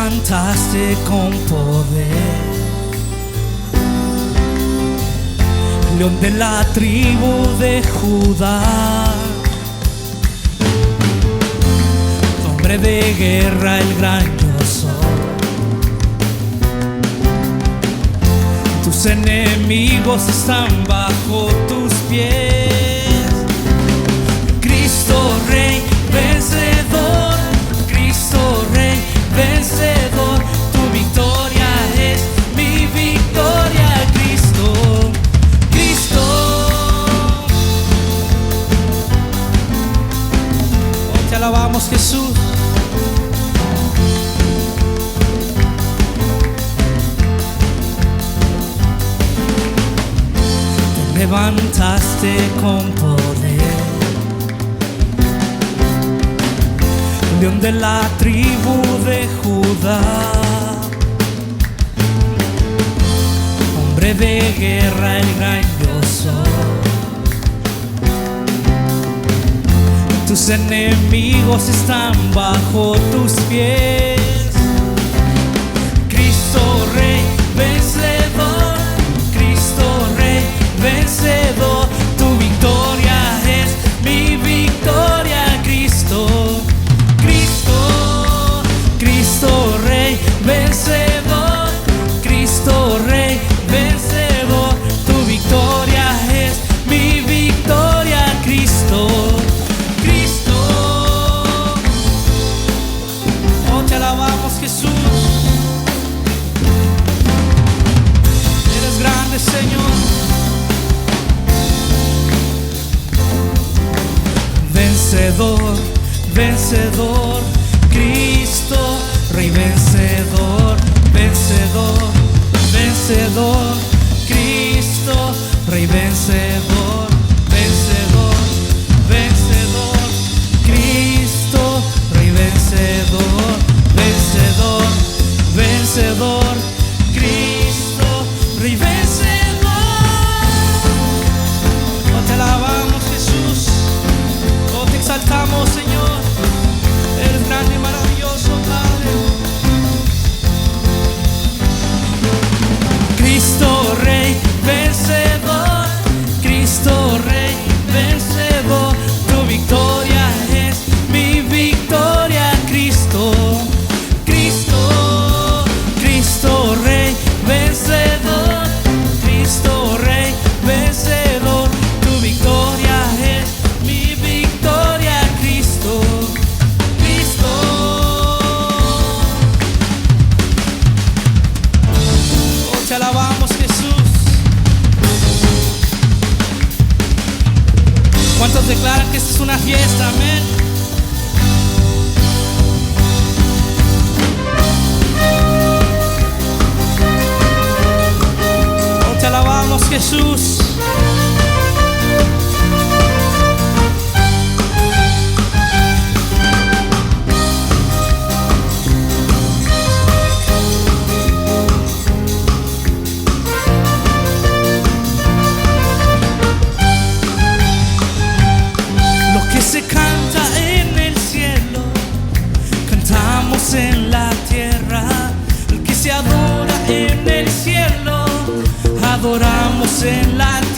levantaste con poder, león de la tribu de Judá, hombre de guerra, el gran yo soy. Tus enemigos están bajo tus pies. Cristo Rey vencedor, Cristo Rey vencedor, tu victoria es mi victoria, Cristo, Cristo. Oh, te alabamos, Jesús. Te levantaste con poder, león de la tribu de Judá, hombre de guerra, el gran yo soy. Tus enemigos están bajo tus pies. Cristo Rey vencedor, Cristo Rey vencedor, tu victoria es mi victoria, Cristo. Cristo Rey vencedor, Cristo Rey vencedor, tu victoria es mi victoria, Cristo, Cristo. Oh, te alabamos, Jesús. Eres grande, Señor. Vencedor, vencedor, Cristo Rey vencedor, vencedor, vencedor, Cristo Rey vencedor, vencedor, vencedor, Cristo Rey vencedor, vencedor, vencedor, Cristo Rey vencedor. Oh, te alabamos, Jesús. Oh, te exaltamos, Señor. Eres grande y maravilloso, Padre. Cristo Rey vencedor, Cristo Rey vencedor, tu victoria es mi victoria, Cristo, Cristo, Cristo Rey vencedor, Cristo Rey vencedor, tu victoria es mi victoria, Cristo, Cristo. Oh, te alabamos, Jesús. ¿Cuántos declaran que esta es una fiesta? Amén. Oh, te alabamos, Jesús. Se canta en el cielo, cantamos en la tierra. El que se adora en el cielo, adoramos en la tierra.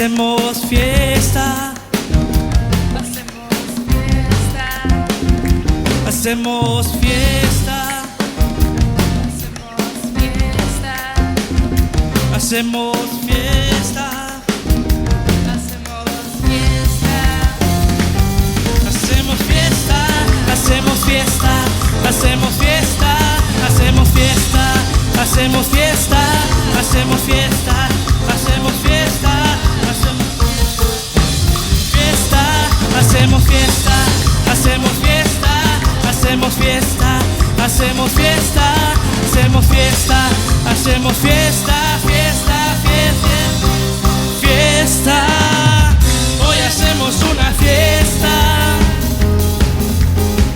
Hacemos fiesta, hacemos fiesta, hacemos fiesta, hacemos fiesta, hacemos fiesta, hacemos fiesta, hacemos fiesta, hacemos fiesta, hacemos fiesta, hacemos fiesta, hacemos fiesta, hacemos fiesta, hacemos fiesta, hacemos fiesta, hacemos fiesta, hacemos fiesta, fiesta, fiesta, fiesta. Hoy hacemos una fiesta,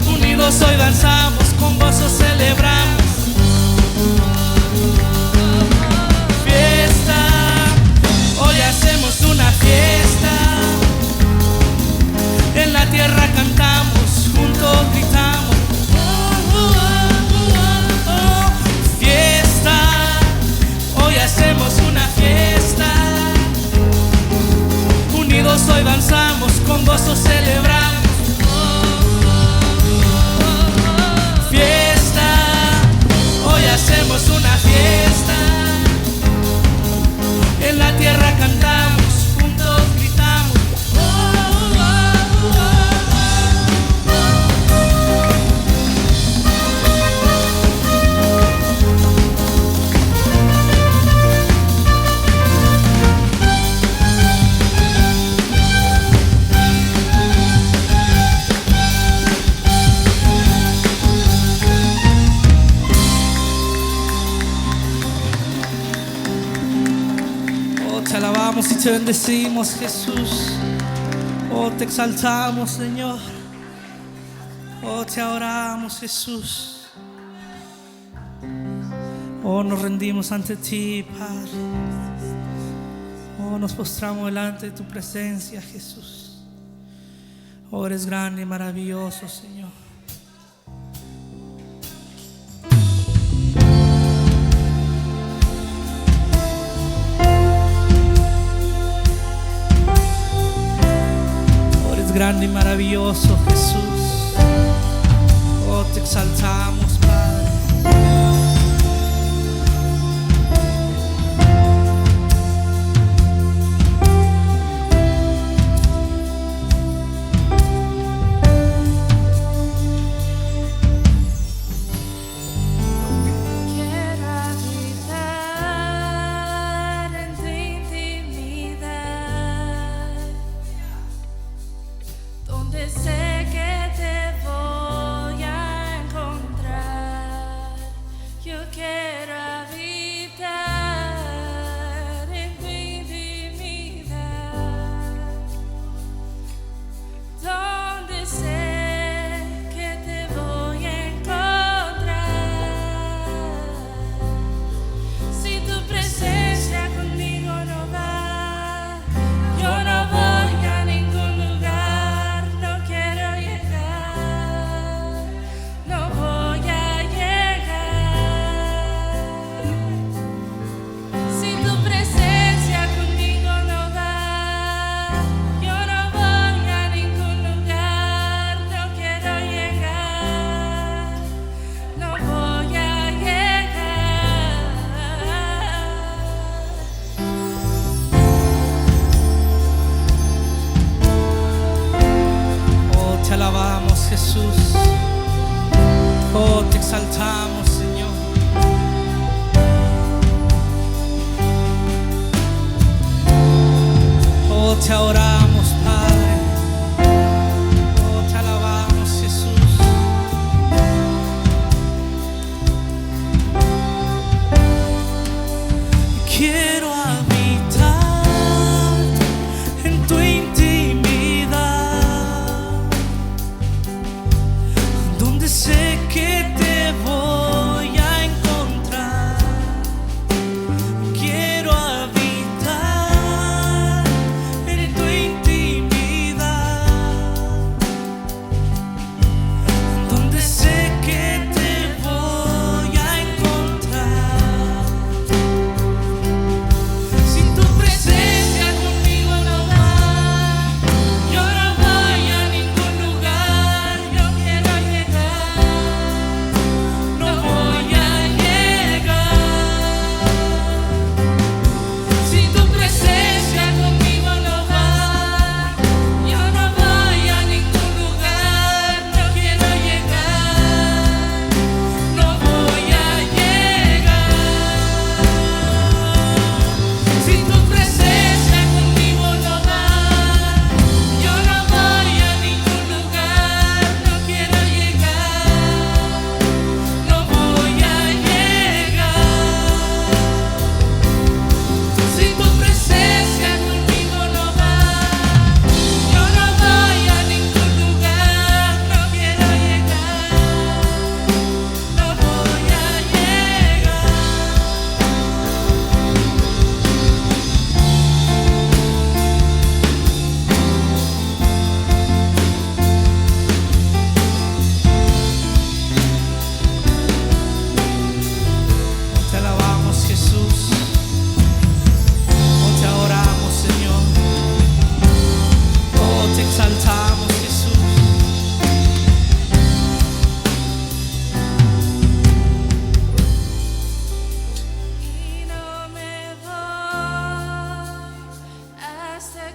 unidos hoy danzamos, con gozo celebramos. Fiesta, hoy hacemos una fiesta. En la tierra cantamos, juntos gritamos. Fiesta, hoy hacemos una fiesta. Unidos hoy danzamos, con gozo celebramos. Fiesta, hoy hacemos una fiesta. En la tierra cantamos, juntos gritamos. Te alabamos y te bendecimos, Jesús. Oh, te exaltamos, Señor. Oh, te adoramos, Jesús. Oh, nos rendimos ante ti, Padre. Oh, nos postramos delante de tu presencia, Jesús. Oh, eres grande y maravilloso, Señor. Grande y maravilloso, Jesús. Oh, te exaltamos, Padre. Sé que te voy a encontrar. Yo quiero habitar en tu intimidad, donde sé que te voy a encontrar. Si tu presencia conmigo no va, yo no voy a ningún lugar. Te alabamos, Jesús. Oh, te exaltamos, Señor. Oh, te adoramos, Padre. Oh, te alabamos, Jesús. Quiero habitar en tu intimidad, donde sé que te voy a encontrar. Quiero habitar en tu intimidad.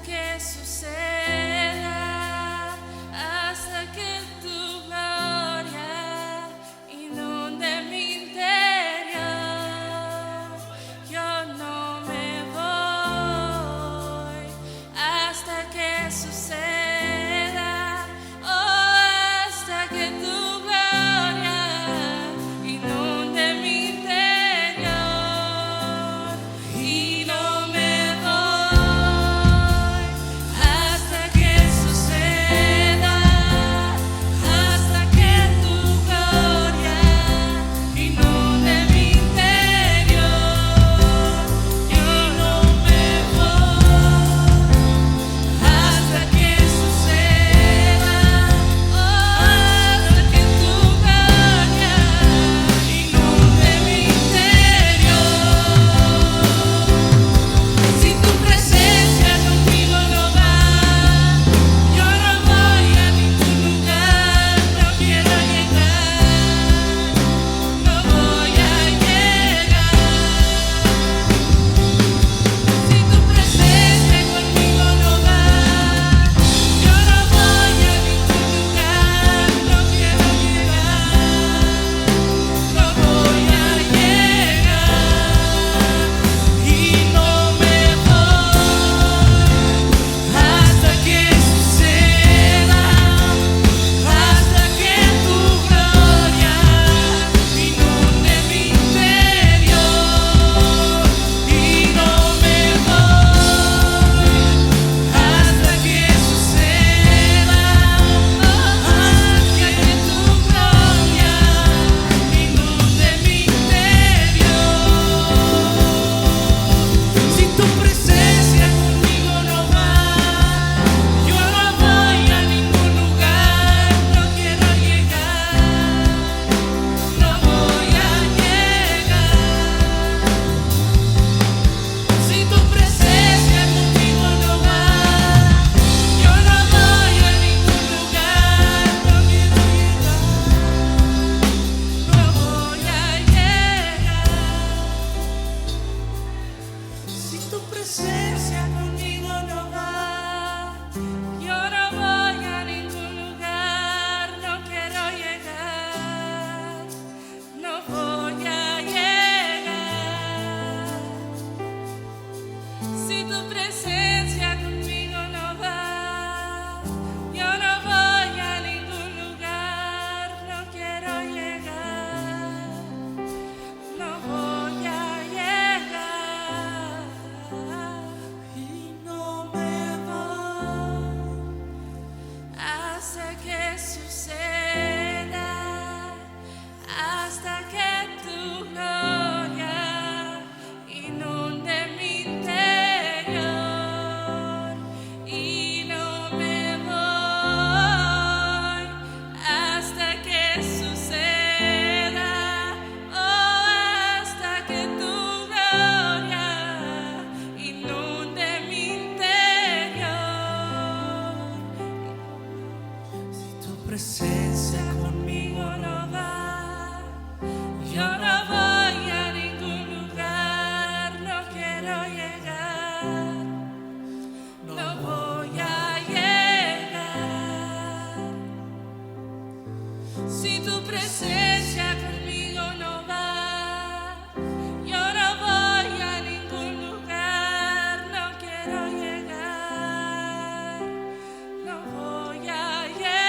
que suceda, hasta que tu gloria inunde mi interior. Yo no me voy hasta que suceda, hasta que tu gloria inunde mi interior. Y no me voy hasta que suceda, hasta que tu gloria inunde mi interior. Yo no me voy hasta que suceda, hasta que tu gloria inunde mi interior. Si tu presencia conmigo no va, yo no voy a ningún lugar, no quiero llegar, no voy a llegar. Si tu presencia conmigo no va, yo no voy a ningún lugar, no quiero llegar, no voy a llegar. Y no me voy hasta que suceda, hasta que tu gloria inunde mi interior. Y no me voy hasta que suceda, hasta que tu gloria inunde mi interior. Si tu presencia conmigo no va, yo no voy a ningún lugar, no quiero llegar, no voy a llegar. Si tu presencia conmigo no va, yo no voy a ningún lugar, no quiero llegar, no voy a llegar. Si tu presencia conmigo no va, yo no voy a ningún lugar, no quiero llegar, no voy a llegar. Si tu presencia conmigo no va, yo no voy a ningún lugar, no quiero llegar, no voy a llegar. Y no me voy hasta que suceda, hasta que tu gloria inunde mi interior. Y no me voy hasta que suceda, hasta que tu gloria inunde mi interior. Si tu presencia conmigo no va, yo no voy a ningún lugar, no quiero llegar, no voy a llegar. Si tu presencia conmigo no va, yo no voy a ningún lugar, no quiero llegar, no voy a llegar.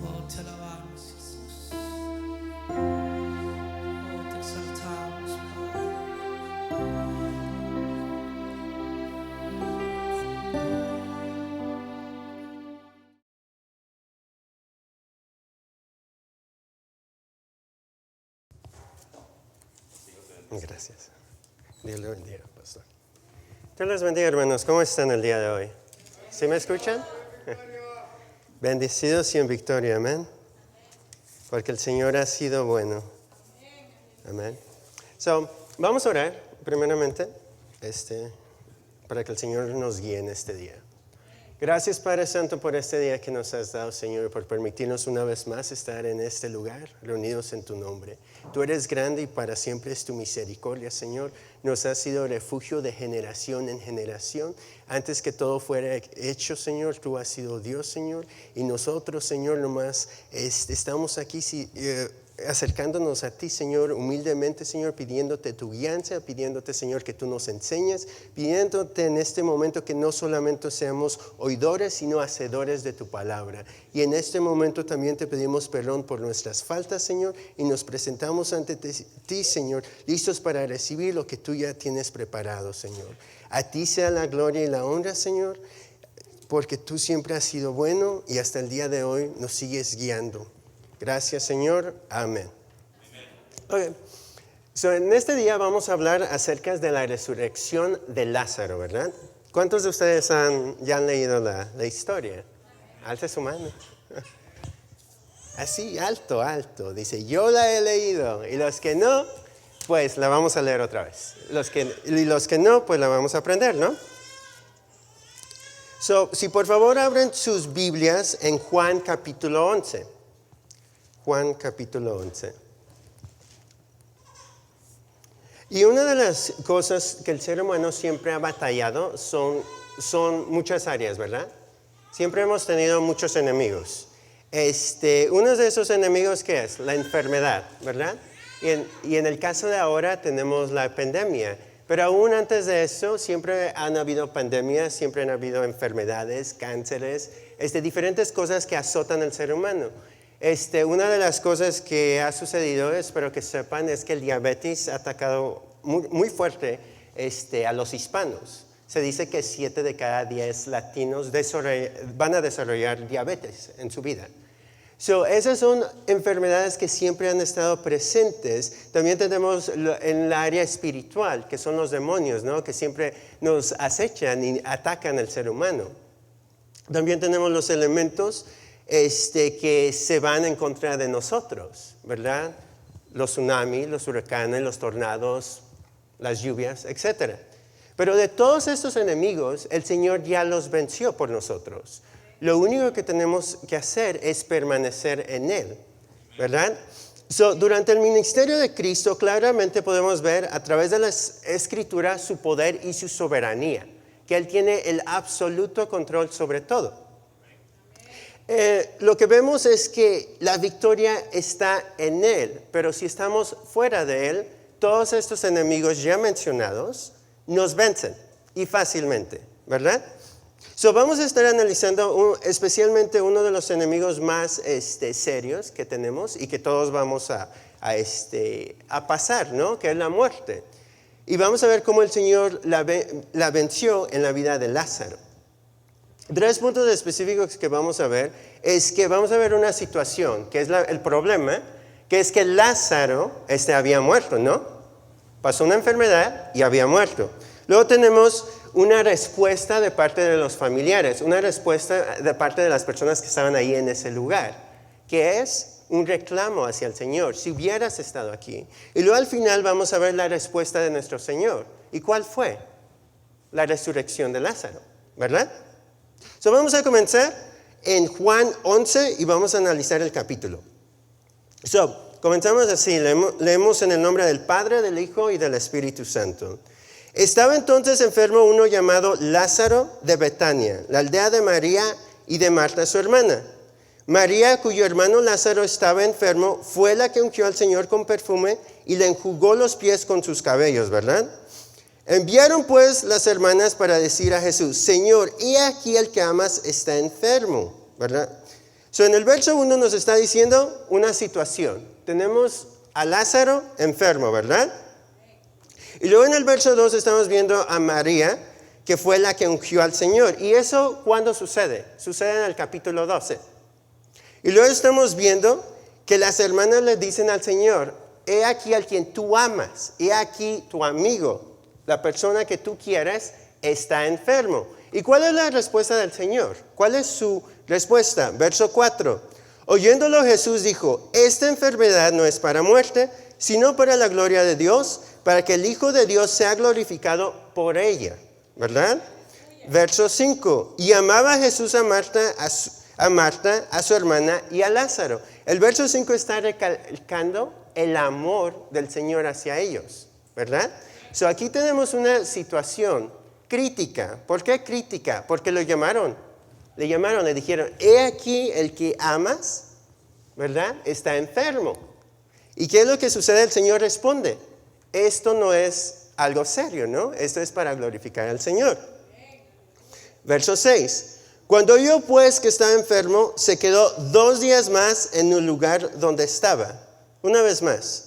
Oh, te alabamos, Jesús. Oh, te exaltamos, Padre. Gracias. Dios le bendiga, pastor. Dios les bendiga, hermanos. ¿Cómo están el día de hoy? ¿Sí me escuchan? Bendecidos y en victoria, amén. Porque el Señor ha sido bueno. Amén. Vamos a orar, primeramente, para que el Señor nos guíe en este día. Gracias, Padre Santo, por este día que nos has dado, Señor, por permitirnos una vez más estar en este lugar, reunidos en tu nombre. Tú eres grande y para siempre es tu misericordia, Señor. Nos has sido refugio de generación en generación. Antes que todo fuera hecho, Señor, tú has sido Dios, Señor. Y nosotros, Señor, nomás estamos aquí acercándonos a ti, Señor, humildemente, Señor, pidiéndote tu guianza, pidiéndote, Señor, que tú nos enseñes, pidiéndote en este momento que no solamente seamos oidores, sino hacedores de tu palabra. Y en este momento también te pedimos perdón por nuestras faltas, Señor, y nos presentamos ante ti, Señor, listos para recibir lo que tú ya tienes preparado, Señor. A ti sea la gloria y la honra, Señor, porque tú siempre has sido bueno y hasta el día de hoy nos sigues guiando. Gracias, Señor. Amén. Okay. En este día vamos a hablar acerca de la resurrección de Lázaro, ¿verdad? ¿Cuántos de ustedes ya han leído la historia? Alza su mano. Así, alto. Dice, yo la he leído. Y los que no, pues la vamos a leer otra vez. Y los que no, pues la vamos a aprender, ¿no? Si por favor abren sus Biblias en Juan capítulo 11. Juan capítulo 11. Y una de las cosas que el ser humano siempre ha batallado son muchas áreas, ¿verdad? Siempre hemos tenido muchos enemigos. Uno de esos enemigos, ¿qué es? La enfermedad, ¿verdad? Y en el caso de ahora tenemos la pandemia. Pero aún antes de eso, siempre han habido pandemias, siempre han habido enfermedades, cánceres, diferentes cosas que azotan al ser humano. Una de las cosas que ha sucedido, espero que sepan, es que el diabetes ha atacado muy fuerte a los hispanos. Se dice que 7 de cada 10 latinos van a desarrollar diabetes en su vida. Esas son enfermedades que siempre han estado presentes. También tenemos en el área espiritual, que son los demonios, ¿no? Que siempre nos acechan y atacan al ser humano. También tenemos los elementos que se van en contra de nosotros, ¿verdad? Los tsunamis, los huracanes, los tornados, las lluvias, etc. Pero de todos estos enemigos, el Señor ya los venció por nosotros. Lo único que tenemos que hacer es permanecer en Él, ¿verdad? Durante el ministerio de Cristo, claramente podemos ver a través de las Escrituras su poder y su soberanía, que Él tiene el absoluto control sobre todo. Lo que vemos es que la victoria está en Él, pero si estamos fuera de Él, todos estos enemigos ya mencionados nos vencen y fácilmente, ¿verdad? Vamos a estar analizando especialmente uno de los enemigos más serios que tenemos y que todos vamos a pasar, ¿no? Que es la muerte. Y vamos a ver cómo el Señor la venció en la vida de Lázaro. 3 puntos específicos que vamos a ver es que vamos a ver una situación, que es el problema, que es que Lázaro había muerto, ¿no? Pasó una enfermedad y había muerto. Luego tenemos una respuesta de parte de los familiares, una respuesta de parte de las personas que estaban ahí en ese lugar, que es un reclamo hacia el Señor, si hubieras estado aquí. Y luego al final vamos a ver la respuesta de nuestro Señor. ¿Y cuál fue? La resurrección de Lázaro, ¿verdad? Vamos a comenzar en Juan 11 y vamos a analizar el capítulo. Comenzamos así, leemos en el nombre del Padre, del Hijo y del Espíritu Santo. Estaba entonces enfermo uno llamado Lázaro de Betania, la aldea de María y de Marta su hermana. María, cuyo hermano Lázaro estaba enfermo, fue la que ungió al Señor con perfume y le enjugó los pies con sus cabellos, ¿verdad? Enviaron pues las hermanas para decir a Jesús, Señor, he aquí el que amas está enfermo, ¿verdad? En el verso 1 nos está diciendo una situación. Tenemos a Lázaro enfermo, ¿verdad? Y luego en el verso 2 estamos viendo a María, que fue la que ungió al Señor. ¿Y eso cuándo sucede? Sucede en el capítulo 12. Y luego estamos viendo que las hermanas le dicen al Señor, he aquí al quien tú amas, he aquí tu amigo, la persona que tú quieres está enfermo. ¿Y cuál es la respuesta del Señor? ¿Cuál es su respuesta? Verso 4. Oyéndolo Jesús dijo, esta enfermedad no es para muerte, sino para la gloria de Dios, para que el Hijo de Dios sea glorificado por ella. ¿Verdad? Verso 5. Y amaba Jesús a Marta, a su hermana y a Lázaro. El verso 5 está recalcando el amor del Señor hacia ellos, ¿verdad? So aquí tenemos una situación crítica. ¿Por qué crítica? Porque lo llamaron. Le dijeron, he aquí el que amas, ¿verdad? Está enfermo. ¿Y qué es lo que sucede? El Señor responde, esto no es algo serio, ¿no? Esto es para glorificar al Señor. Verso 6. Cuando oyó pues que estaba enfermo, se quedó 2 días más en el lugar donde estaba. Una vez más.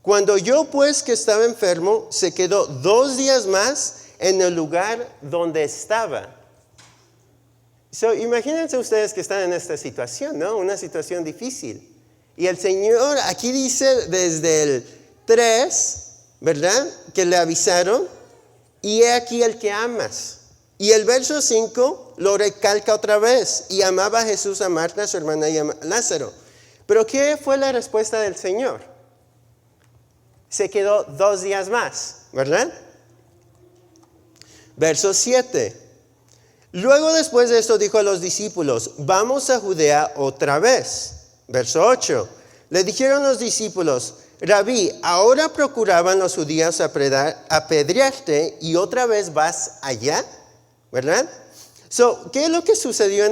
Cuando oyó pues que estaba enfermo, se quedó 2 días más en el lugar donde estaba. Imagínense ustedes que están en esta situación, ¿no? Una situación difícil. Y el Señor aquí dice desde el 3, ¿verdad? Que le avisaron, y he aquí el que amas. Y el verso 5 lo recalca otra vez. Y amaba a Jesús, a Marta, a su hermana y a Lázaro. Pero ¿qué fue la respuesta del Señor? Se quedó 2 días más, ¿verdad? Verso 7. Luego después de esto dijo a los discípulos, vamos a Judea otra vez. Verso 8. Le dijeron los discípulos, Rabí, ahora procuraban los judíos apedrearte y otra vez vas allá, ¿verdad? ¿Qué es lo que sucedió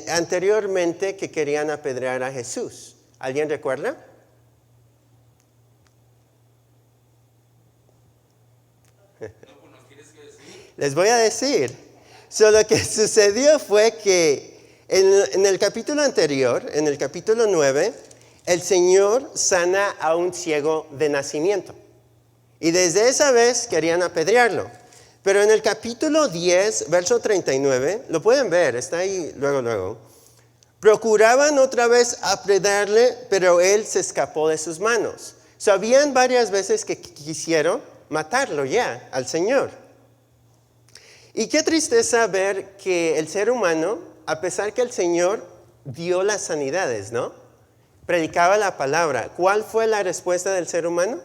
anteriormente que querían apedrear a Jesús? ¿Alguien recuerda? Les voy a decir. Lo que sucedió fue que en el capítulo anterior, en el capítulo 9, el Señor sana a un ciego de nacimiento. Y desde esa vez querían apedrearlo. Pero en el capítulo 10, verso 39, lo pueden ver, está ahí luego. Procuraban otra vez apedrearle, pero él se escapó de sus manos. Habían varias veces que quisieron matarlo ya, al Señor. Y qué tristeza ver que el ser humano, a pesar que el Señor dio las sanidades, ¿no? Predicaba la palabra. ¿Cuál fue la respuesta del ser humano?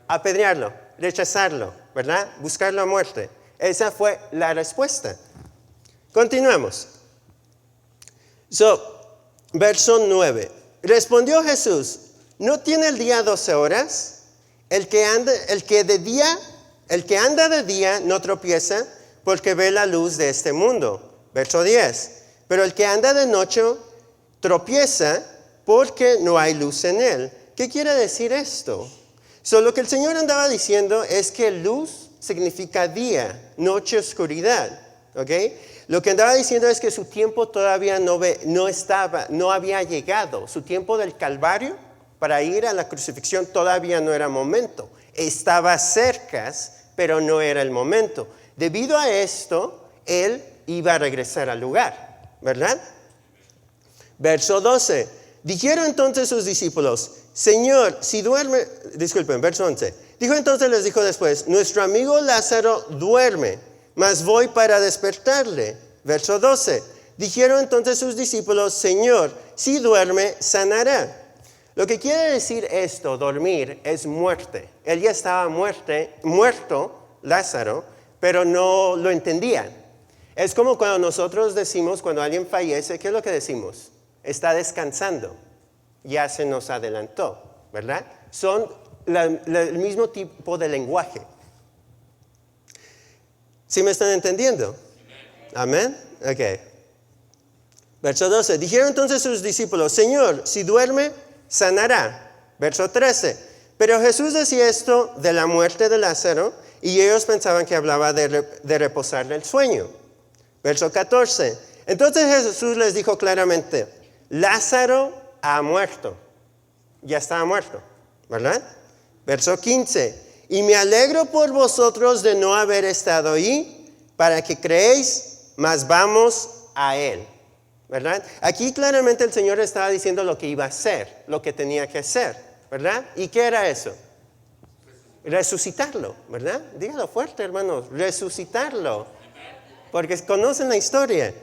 Apedrearlo, rechazarlo, ¿verdad? Buscar la muerte. Esa fue la respuesta. Continuamos. Verso 9. Respondió Jesús, ¿no tiene el día 12 horas? El que anda de día no tropieza porque ve la luz de este mundo. Verso 10. Pero el que anda de noche tropieza porque no hay luz en él. ¿Qué quiere decir esto? Lo que el Señor andaba diciendo es que luz significa día, noche, oscuridad. ¿Ok? Lo que andaba diciendo es que su tiempo todavía no había llegado. Su tiempo del Calvario para ir a la crucifixión todavía no era momento. Estaba cerca, pero no era el momento. Debido a esto, él iba a regresar al lugar, ¿verdad? Verso 12. Dijeron entonces sus discípulos, Señor, si duerme, verso 11. Les dijo después, nuestro amigo Lázaro duerme, mas voy para despertarle. Verso 12. Dijeron entonces sus discípulos, Señor, si duerme, sanará. Lo que quiere decir esto, dormir, es muerte. Él ya estaba muerto, Lázaro, pero no lo entendían. Es como cuando nosotros decimos, cuando alguien fallece, ¿qué es lo que decimos? Está descansando, ya se nos adelantó, ¿verdad? Son el mismo tipo de lenguaje. ¿Sí me están entendiendo? Amén. Ok. Verso 12. Dijeron entonces sus discípulos, Señor, si duerme, sanará. Verso 13. Pero Jesús decía esto de la muerte de Lázaro y ellos pensaban que hablaba de reposar del sueño. Verso 14. Entonces Jesús les dijo claramente, Lázaro ha muerto. Ya estaba muerto, ¿verdad? Verso 15. Y me alegro por vosotros de no haber estado ahí para que creéis, mas vamos a él. ¿Verdad? Aquí claramente el Señor estaba diciendo lo que iba a hacer, lo que tenía que hacer, ¿verdad? ¿Y qué era eso? Resucitarlo, ¿verdad? Dígalo fuerte, hermanos, resucitarlo, porque conocen la historia,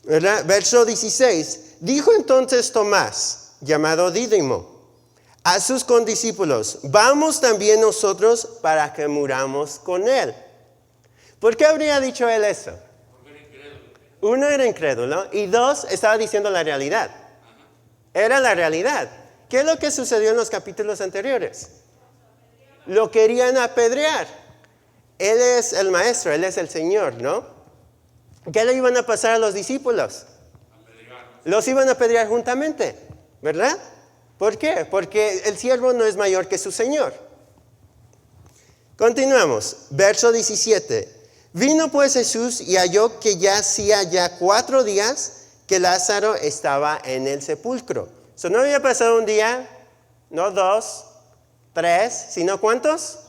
¿verdad? Verso 16, dijo entonces Tomás, llamado Dídimo, a sus condiscípulos, vamos también nosotros para que muramos con él. ¿Por qué habría dicho él eso? Uno, era incrédulo, y dos, estaba diciendo la realidad. Era la realidad. ¿Qué es lo que sucedió en los capítulos anteriores? Lo querían apedrear. Él es el maestro, él es el Señor, ¿no? ¿Qué le iban a pasar a los discípulos? Los iban a apedrear juntamente, ¿verdad? ¿Por qué? Porque el siervo no es mayor que su Señor. Continuamos, verso 17. Vino pues Jesús y halló que ya hacía ya 4 días que Lázaro estaba en el sepulcro. No había pasado un día, no 2, 3, sino ¿cuántos?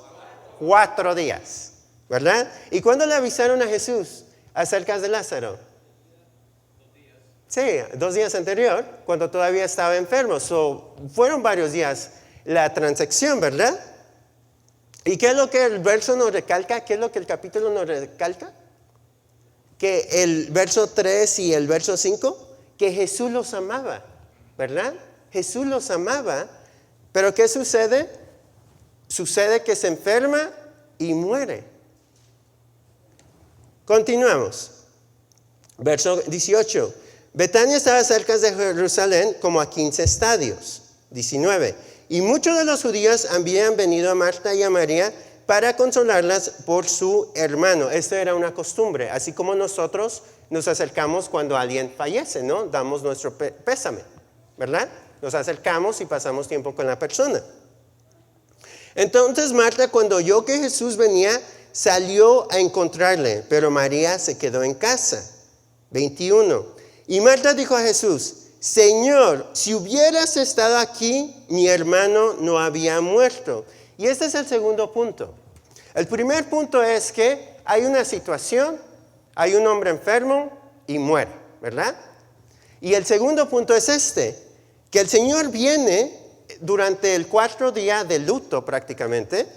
4 días, ¿verdad? ¿Y cuándo le avisaron a Jesús acerca de Lázaro? Sí, 2 días anterior, cuando todavía estaba enfermo. Fueron varios días la transacción, ¿verdad? ¿Y qué es lo que el verso nos recalca? ¿Qué es lo que el capítulo nos recalca? Que el verso 3 y el verso 5, que Jesús los amaba, ¿verdad? Jesús los amaba, pero ¿qué sucede? Sucede que se enferma y muere. Continuamos. Verso 18. Betania estaba cerca de Jerusalén como a 15 estadios. 19. Y muchos de los judíos habían venido a Marta y a María para consolarlas por su hermano. Esto era una costumbre, así como nosotros nos acercamos cuando alguien fallece, ¿no? Damos nuestro pésame, ¿verdad? Nos acercamos y pasamos tiempo con la persona. Entonces Marta, cuando oyó que Jesús venía, salió a encontrarle, pero María se quedó en casa. 21. Y Marta dijo a Jesús: Señor, si hubieras estado aquí, mi hermano no había muerto. Y este es el segundo punto. El primer punto es que hay una situación, hay un hombre enfermo y muere, ¿verdad? Y el segundo punto es que el Señor viene durante el 4 día de luto prácticamente.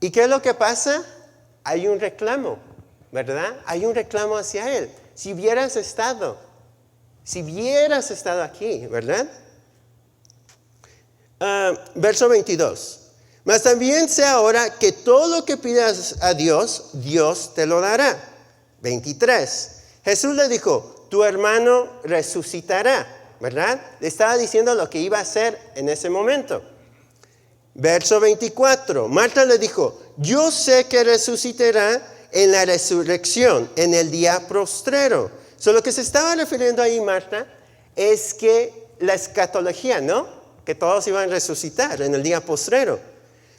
¿Y qué es lo que pasa? Hay un reclamo, ¿verdad? Hay un reclamo hacia Él. Si hubieras estado aquí, ¿verdad? Verso 22. Mas también sé ahora que todo lo que pidas a Dios, Dios te lo dará. 23. Jesús le dijo: tu hermano resucitará, ¿verdad? Le estaba diciendo lo que iba a hacer en ese momento. Verso 24. Marta le dijo: yo sé que resucitará en la resurrección, en el día postrero. Lo que se estaba refiriendo ahí Marta es que la escatología, ¿no? Que todos iban a resucitar en el día postrero.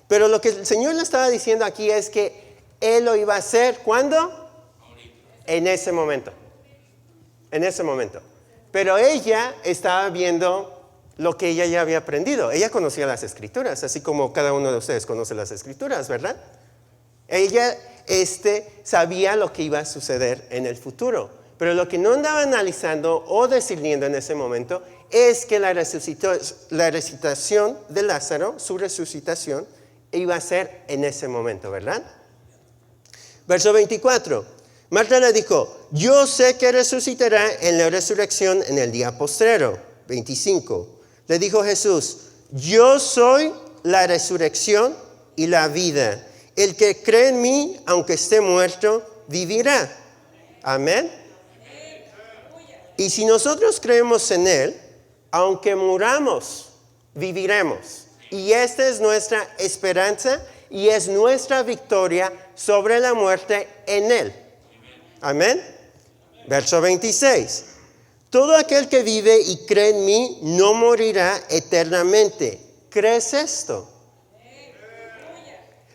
Pero lo que el Señor le estaba diciendo aquí es que Él lo iba a hacer, ¿cuándo? En ese momento. En ese momento. Pero ella estaba viendo lo que ella ya había aprendido. Ella conocía las Escrituras, así como cada uno de ustedes conoce las Escrituras, ¿verdad? Ella sabía lo que iba a suceder en el futuro. Pero lo que no andaba analizando o discerniendo en ese momento es que la resucitación de Lázaro, su resucitación, iba a ser en ese momento, ¿verdad? Verso 24. Marta le dijo: yo sé que resucitará en la resurrección en el día postrero. 25. Le dijo Jesús: yo soy la resurrección y la vida. El que cree en mí, aunque esté muerto, vivirá. Amén. Y si nosotros creemos en Él, aunque muramos, viviremos. Y esta es nuestra esperanza y es nuestra victoria sobre la muerte en Él. Amén. Verso 26. Todo aquel que vive y cree en mí no morirá eternamente. ¿Crees esto?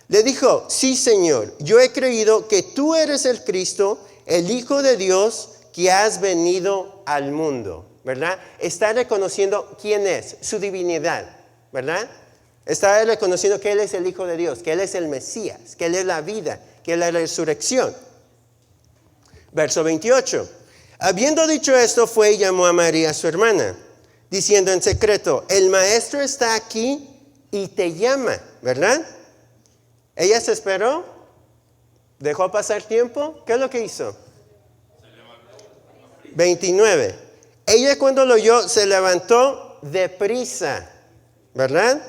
Le dijo: sí, Señor, yo he creído que tú eres el Cristo, el Hijo de Dios, que has venido al mundo, ¿verdad? Está reconociendo quién es, su divinidad, ¿verdad? Está reconociendo que Él es el Hijo de Dios, que Él es el Mesías, que Él es la vida, que Él es la resurrección. Verso 28. Habiendo dicho esto, fue y llamó a María, su hermana, diciendo en secreto: el Maestro está aquí y te llama, ¿verdad? Ella se esperó, dejó pasar tiempo. ¿Qué es lo que hizo? 29. Ella, cuando lo oyó, se levantó deprisa, ¿verdad?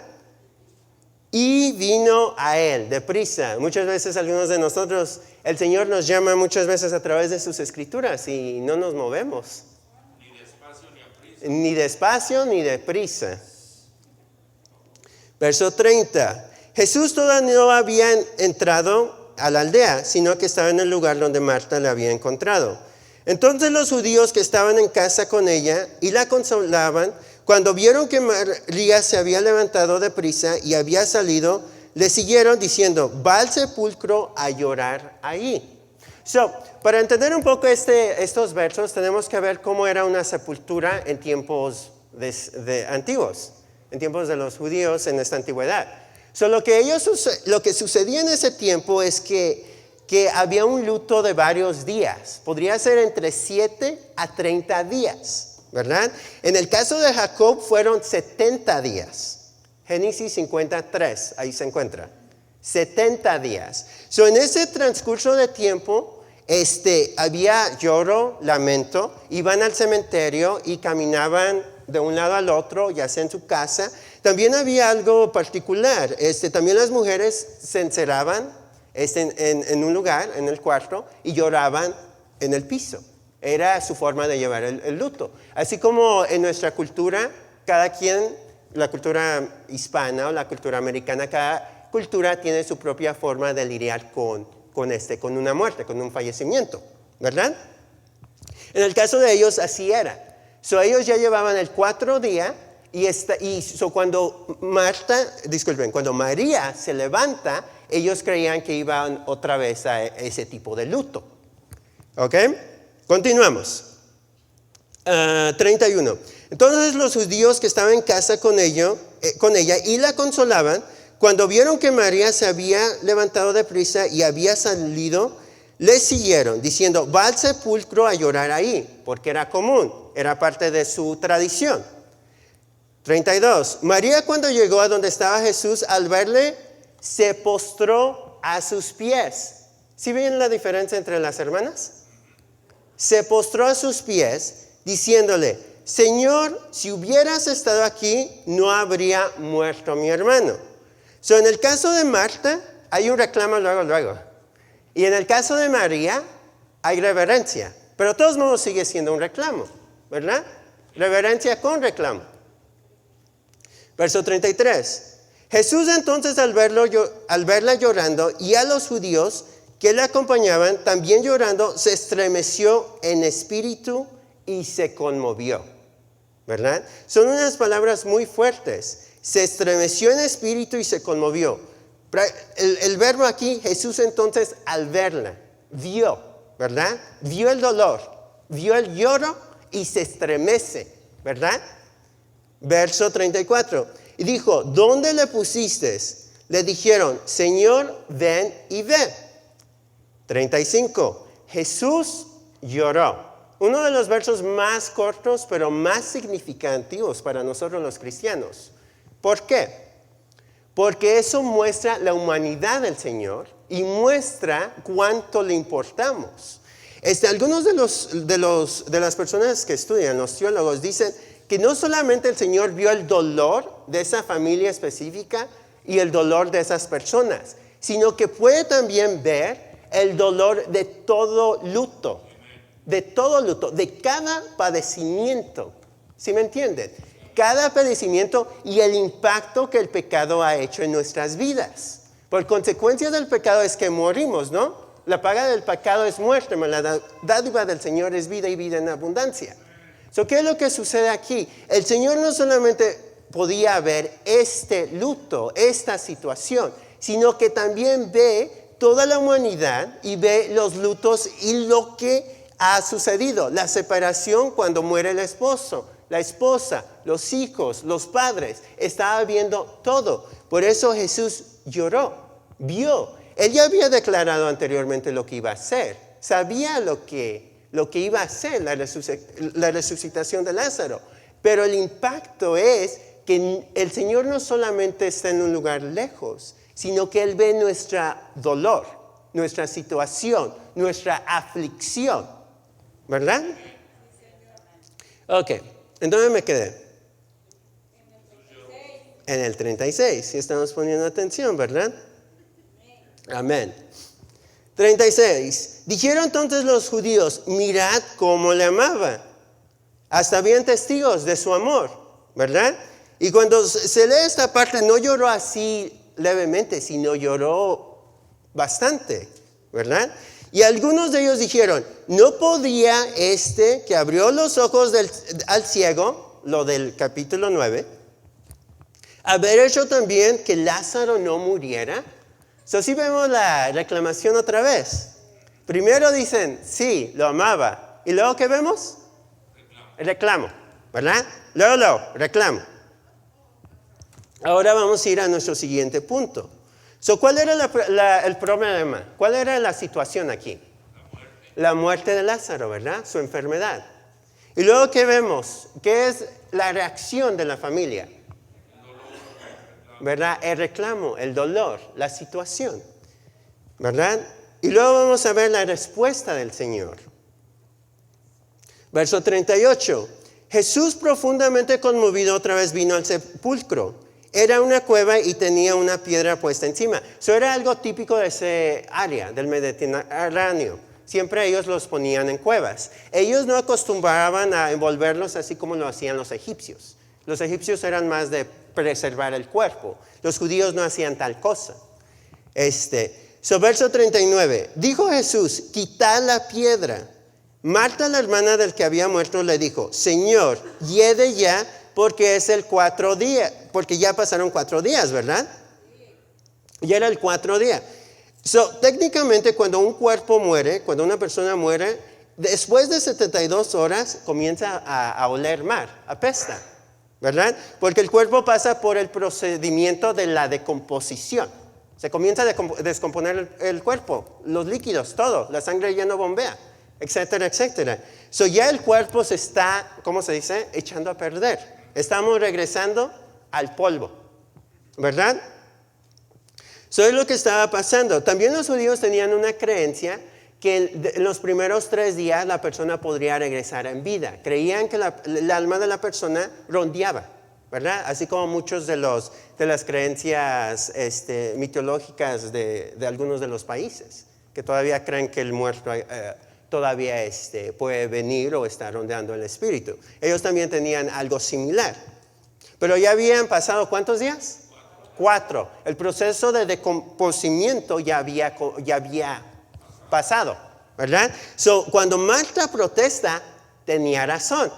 y vino a él, deprisa. Muchas veces algunos de nosotros, el Señor nos llama muchas veces a través de sus escrituras y no nos movemos. Ni despacio ni deprisa. Verso 30. Jesús todavía no había entrado a la aldea, sino que estaba en el lugar donde Marta le había encontrado. Entonces los judíos que estaban en casa con ella y la consolaban, cuando vieron que María se había levantado de prisa y había salido, le siguieron diciendo, va al sepulcro a llorar ahí. Para entender un poco estos versos, tenemos que ver cómo era una sepultura en tiempos antiguos, en tiempos de los judíos en esta antigüedad. Lo que sucedía en ese tiempo es que había un luto de varios días. Podría ser entre 7 a 30 días, ¿verdad? En el caso de Jacob fueron 70 días. Génesis 53, ahí se encuentra. 70 días. En ese transcurso de tiempo, había lloro, lamento, iban al cementerio y caminaban de un lado al otro, ya sea en su casa. También había algo particular. También las mujeres se encerraban en un lugar, en el cuarto, y lloraban en el piso. Era su forma de llevar el luto. Así como en nuestra cultura, cada quien, la cultura hispana o la cultura americana, cada cultura tiene su propia forma de lidiar con una muerte, con un fallecimiento, ¿verdad? En el caso de ellos, así era. Ellos ya llevaban el 4 días cuando María se levanta, ellos creían que iban otra vez a ese tipo de luto. ¿Ok? Continuamos. 31. Entonces los judíos que estaban en casa con ella y la consolaban, cuando vieron que María se había levantado de prisa y había salido, le siguieron diciendo, va al sepulcro a llorar ahí, porque era común, era parte de su tradición. 32. María cuando llegó a donde estaba Jesús, al verle, se postró a sus pies. ¿Sí ven la diferencia entre las hermanas? Se postró a sus pies, diciéndole, Señor, si hubieras estado aquí, no habría muerto mi hermano. En el caso de Marta, hay un reclamo luego. Y en el caso de María, hay reverencia. Pero de todos modos sigue siendo un reclamo, ¿verdad? Reverencia con reclamo. Verso 33. Jesús entonces al verla llorando y a los judíos que la acompañaban también llorando, se estremeció en espíritu y se conmovió, ¿verdad? Son unas palabras muy fuertes. Se estremeció en espíritu y se conmovió. El verbo aquí, Jesús entonces al verla, vio, ¿verdad? Vio el dolor, vio el lloro y se estremece, ¿verdad? Verso 34. Y dijo, ¿dónde le pusiste? Le dijeron, Señor, ven y ve. 35. Jesús lloró. Uno de los versos más cortos, pero más significativos para nosotros los cristianos. ¿Por qué? Porque eso muestra la humanidad del Señor y muestra cuánto le importamos. Algunos de las personas que estudian, los teólogos, dicen que no solamente el Señor vio el dolor de esa familia específica y el dolor de esas personas, sino que puede también ver el dolor de todo luto, de cada padecimiento. ¿Sí me entienden? Cada padecimiento y el impacto que el pecado ha hecho en nuestras vidas. Por consecuencia del pecado es que morimos, ¿no? La paga del pecado es muerte, pero la dádiva del Señor es vida y vida en abundancia. ¿Qué es lo que sucede aquí? El Señor no solamente podía ver este luto, esta situación, sino que también ve toda la humanidad y ve los lutos y lo que ha sucedido. La separación cuando muere el esposo, la esposa, los hijos, los padres, estaba viendo todo. Por eso Jesús lloró, vio. Él ya había declarado anteriormente lo que iba a hacer. Sabía lo que iba a hacer, la resucitación de Lázaro. Pero el impacto es que el Señor no solamente está en un lugar lejos, sino que Él ve nuestro dolor, nuestra situación, nuestra aflicción. ¿Verdad? Ok, ¿en dónde me quedé? En el 36, si estamos poniendo atención, ¿verdad? Amén. 36. Dijeron entonces los judíos, mirad cómo le amaba. Hasta habían testigos de su amor, ¿verdad? Y cuando se lee esta parte, no lloró así levemente, sino lloró bastante, ¿verdad? Y algunos de ellos dijeron, ¿no podía este que abrió los ojos al ciego, lo del capítulo 9, haber hecho también que Lázaro no muriera? So, sí vemos la reclamación otra vez. Primero dicen, sí, lo amaba. ¿Y luego qué vemos? Reclamo, ¿verdad? Luego, reclamo. Ahora vamos a ir a nuestro siguiente punto. So, ¿cuál era el problema? ¿Cuál era la situación aquí? La muerte de Lázaro, ¿verdad? Su enfermedad. Y luego, ¿qué vemos? ¿Qué es la reacción de la familia? ¿Verdad? El reclamo, el dolor, la situación, ¿verdad? Y luego vamos a ver la respuesta del Señor. Verso 38. Jesús, profundamente conmovido, otra vez vino al sepulcro. Era una cueva y tenía una piedra puesta encima. Eso era algo típico de ese área, del Mediterráneo. Siempre ellos los ponían en cuevas. Ellos no acostumbraban a envolverlos así como lo hacían los egipcios. Los egipcios eran más de preservar el cuerpo. Los judíos no hacían tal cosa. Verso 39. Dijo Jesús, quitad la piedra. Marta, la hermana del que había muerto, le dijo, Señor, hiede ya, porque es el 4 días, porque ya pasaron 4 días, ¿verdad? Ya era el 4 día. Técnicamente, cuando un cuerpo muere, cuando una persona muere, después de 72 horas comienza a oler mal, apesta, ¿verdad? Porque el cuerpo pasa por el procedimiento de la decomposición. Se comienza a descomponer el cuerpo, los líquidos, todo, la sangre ya no bombea, etcétera, etcétera. Ya el cuerpo se está, ¿cómo se dice? Echando a perder. Estamos regresando al polvo, ¿verdad? Eso es lo que estaba pasando. También los judíos tenían una creencia que en los primeros 3 días la persona podría regresar en vida. Creían que el alma de la persona rondeaba, ¿verdad? Así como muchos de las creencias mitológicas de algunos de los países, que todavía creen que el muerto todavía puede venir o está rondeando el espíritu. Ellos también tenían algo similar. Pero ya habían pasado, ¿cuántos días? 4. El proceso de decomposimiento ya había pasado, ¿verdad? Cuando Marta protesta, tenía razón,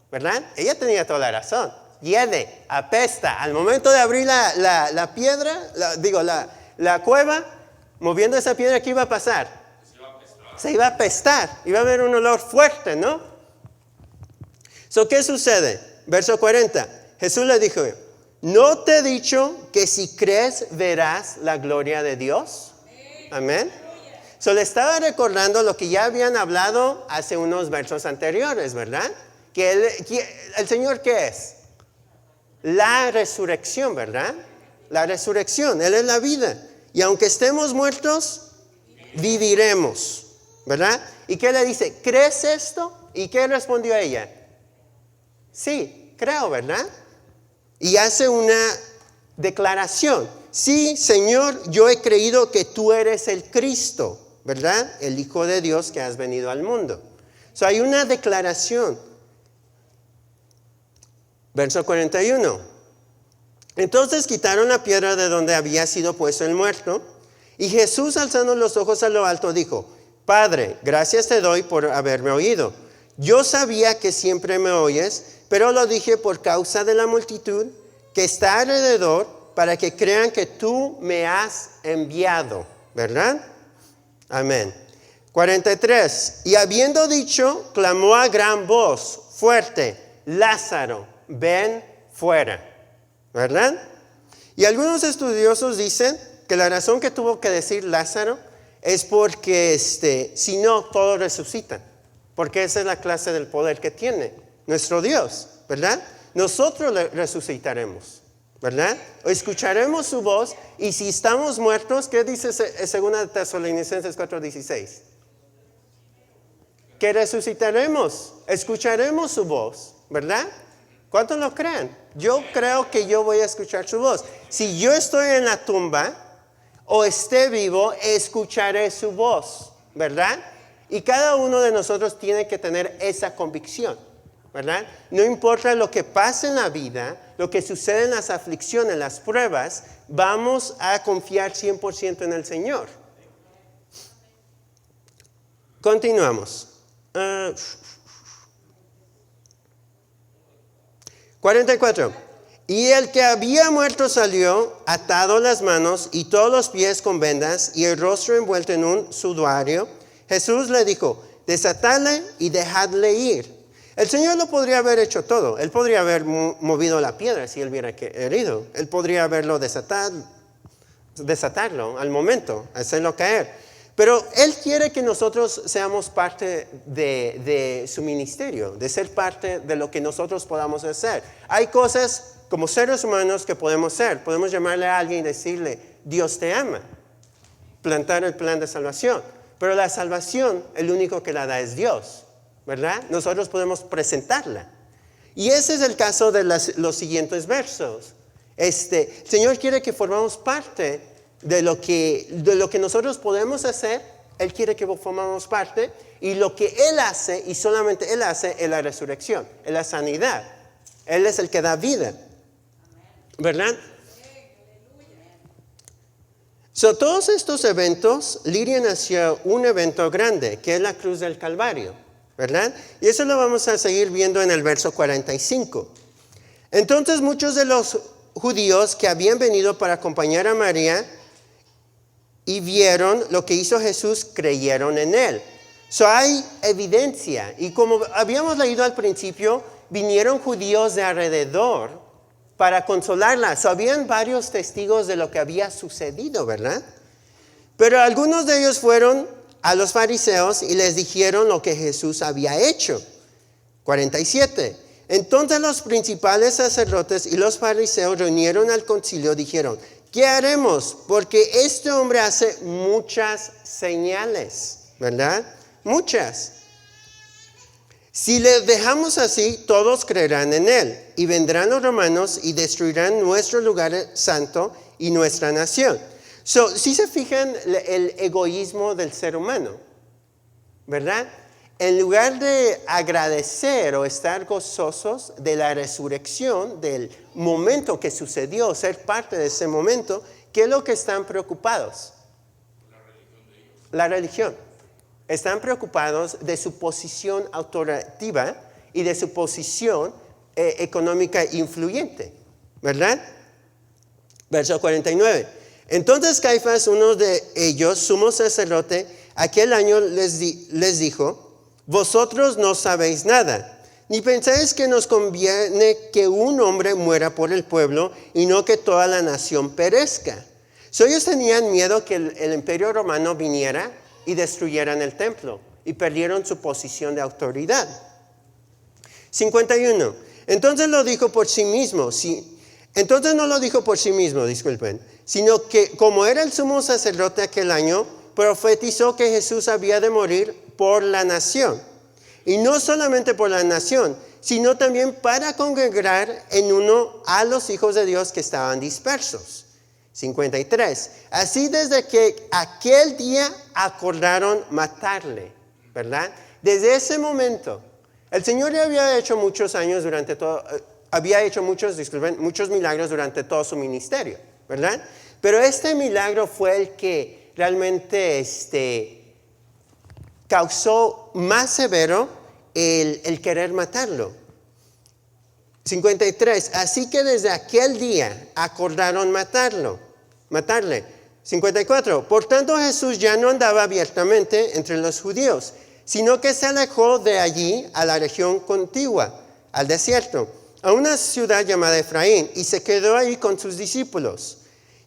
¿verdad? Ella tenía toda la razón. Hiede, apesta. Al momento de abrir la piedra, la cueva, moviendo esa piedra, ¿qué iba a pasar? Se iba a apestar. Iba a haber un olor fuerte, ¿no? ¿Qué sucede? Verso 40. Jesús le dijo, ¿no te he dicho que si crees verás la gloria de Dios? Amén. Le estaba recordando lo que ya habían hablado hace unos versos anteriores, ¿verdad? Que el Señor, ¿qué es? La resurrección, ¿verdad? La resurrección, Él es la vida. Y aunque estemos muertos, viviremos, ¿verdad? ¿Y qué le dice? ¿Crees esto? ¿Y qué respondió ella? Sí, creo, ¿verdad? Y hace una declaración. Sí, Señor, yo he creído que tú eres el Cristo, ¿verdad? El Hijo de Dios que has venido al mundo. Hay una declaración. Verso 41. Entonces quitaron la piedra de donde había sido puesto el muerto. Y Jesús, alzando los ojos a lo alto, dijo, Padre, gracias te doy por haberme oído. Yo sabía que siempre me oyes, pero lo dije por causa de la multitud que está alrededor, para que crean que tú me has enviado, ¿verdad? Amén. 43. Y habiendo dicho, clamó a gran voz, fuerte, Lázaro, ven fuera, ¿verdad? Y algunos estudiosos dicen que la razón que tuvo que decir Lázaro es porque si no, todos resucitan. Porque esa es la clase del poder que tiene nuestro Dios, ¿verdad? Nosotros le resucitaremos, ¿verdad? Escucharemos su voz y si estamos muertos, ¿qué dice 2 Tesalonicenses 4:16? Que resucitaremos, escucharemos su voz, ¿verdad? ¿Cuántos lo creen? Yo creo que yo voy a escuchar su voz. Si yo estoy en la tumba o esté vivo, escucharé su voz, ¿verdad? Y cada uno de nosotros tiene que tener esa convicción, ¿verdad? No importa lo que pase en la vida, lo que sucede en las aflicciones, las pruebas, vamos a confiar 100% en el Señor. Continuamos. 44. Y el que había muerto salió, atado las manos y todos los pies con vendas y el rostro envuelto en un sudario. Jesús le dijo, desatadle y dejadle ir. El Señor lo podría haber hecho todo. Él podría haber movido la piedra si él hubiera querido. Él podría haberlo desatarlo al momento, hacerlo caer. Pero Él quiere que nosotros seamos parte de su ministerio, de ser parte de lo que nosotros podamos hacer. Hay cosas como seres humanos que podemos hacer. Podemos llamarle a alguien y decirle, Dios te ama. Plantar el plan de salvación. Pero la salvación, el único que la da es Dios, ¿verdad? Nosotros podemos presentarla. Y ese es el caso de los siguientes versos. El Señor quiere que formamos parte de lo que nosotros podemos hacer. Él quiere que formamos parte. Y lo que Él hace, y solamente Él hace, es la resurrección, es la sanidad. Él es el que da vida, ¿verdad? Todos estos eventos lidian hacia un evento grande, que es la cruz del Calvario, ¿verdad? Y eso lo vamos a seguir viendo en el verso 45. Entonces muchos de los judíos que habían venido para acompañar a María y vieron lo que hizo Jesús, creyeron en Él. Hay evidencia. Y como habíamos leído al principio, vinieron judíos de alrededor para consolarla. Habían varios testigos de lo que había sucedido, ¿verdad? Pero algunos de ellos fueron a los fariseos y les dijeron lo que Jesús había hecho. 47. Entonces los principales sacerdotes y los fariseos reunieron al concilio y dijeron, ¿qué haremos? Porque este hombre hace muchas señales, ¿verdad? Muchas. Si le dejamos así, todos creerán en él, y vendrán los romanos y destruirán nuestro lugar santo y nuestra nación. Si se fijan el egoísmo del ser humano, ¿verdad? En lugar de agradecer o estar gozosos de la resurrección, del momento que sucedió, ser parte de ese momento, ¿qué es lo que están preocupados? La religión. Están preocupados de su posición autoritativa y de su posición económica influyente, ¿verdad? Verso 49. Entonces Caifás, uno de ellos, sumo sacerdote, aquel año les dijo, vosotros no sabéis nada, ni pensáis que nos conviene que un hombre muera por el pueblo y no que toda la nación perezca. Ellos tenían miedo que el imperio romano viniera y destruyeran el templo y perdieron su posición de autoridad. 51. Entonces lo dijo por sí mismo. Entonces no lo dijo por sí mismo, disculpen, sino que como era el sumo sacerdote aquel año, profetizó que Jesús había de morir por la nación. Y no solamente por la nación, sino también para congregar en uno a los hijos de Dios que estaban dispersos. 53. Así desde que aquel día acordaron matarle, ¿verdad? Desde ese momento, el Señor ya había hecho muchos años muchos milagros durante todo su ministerio, ¿verdad? Pero este milagro fue el que realmente causó más severo el querer matarlo. 53. Así que desde aquel día acordaron matarle. 54. Por tanto Jesús ya no andaba abiertamente entre los judíos, sino que se alejó de allí a la región contigua, al desierto, a una ciudad llamada Efraín, y se quedó ahí con sus discípulos.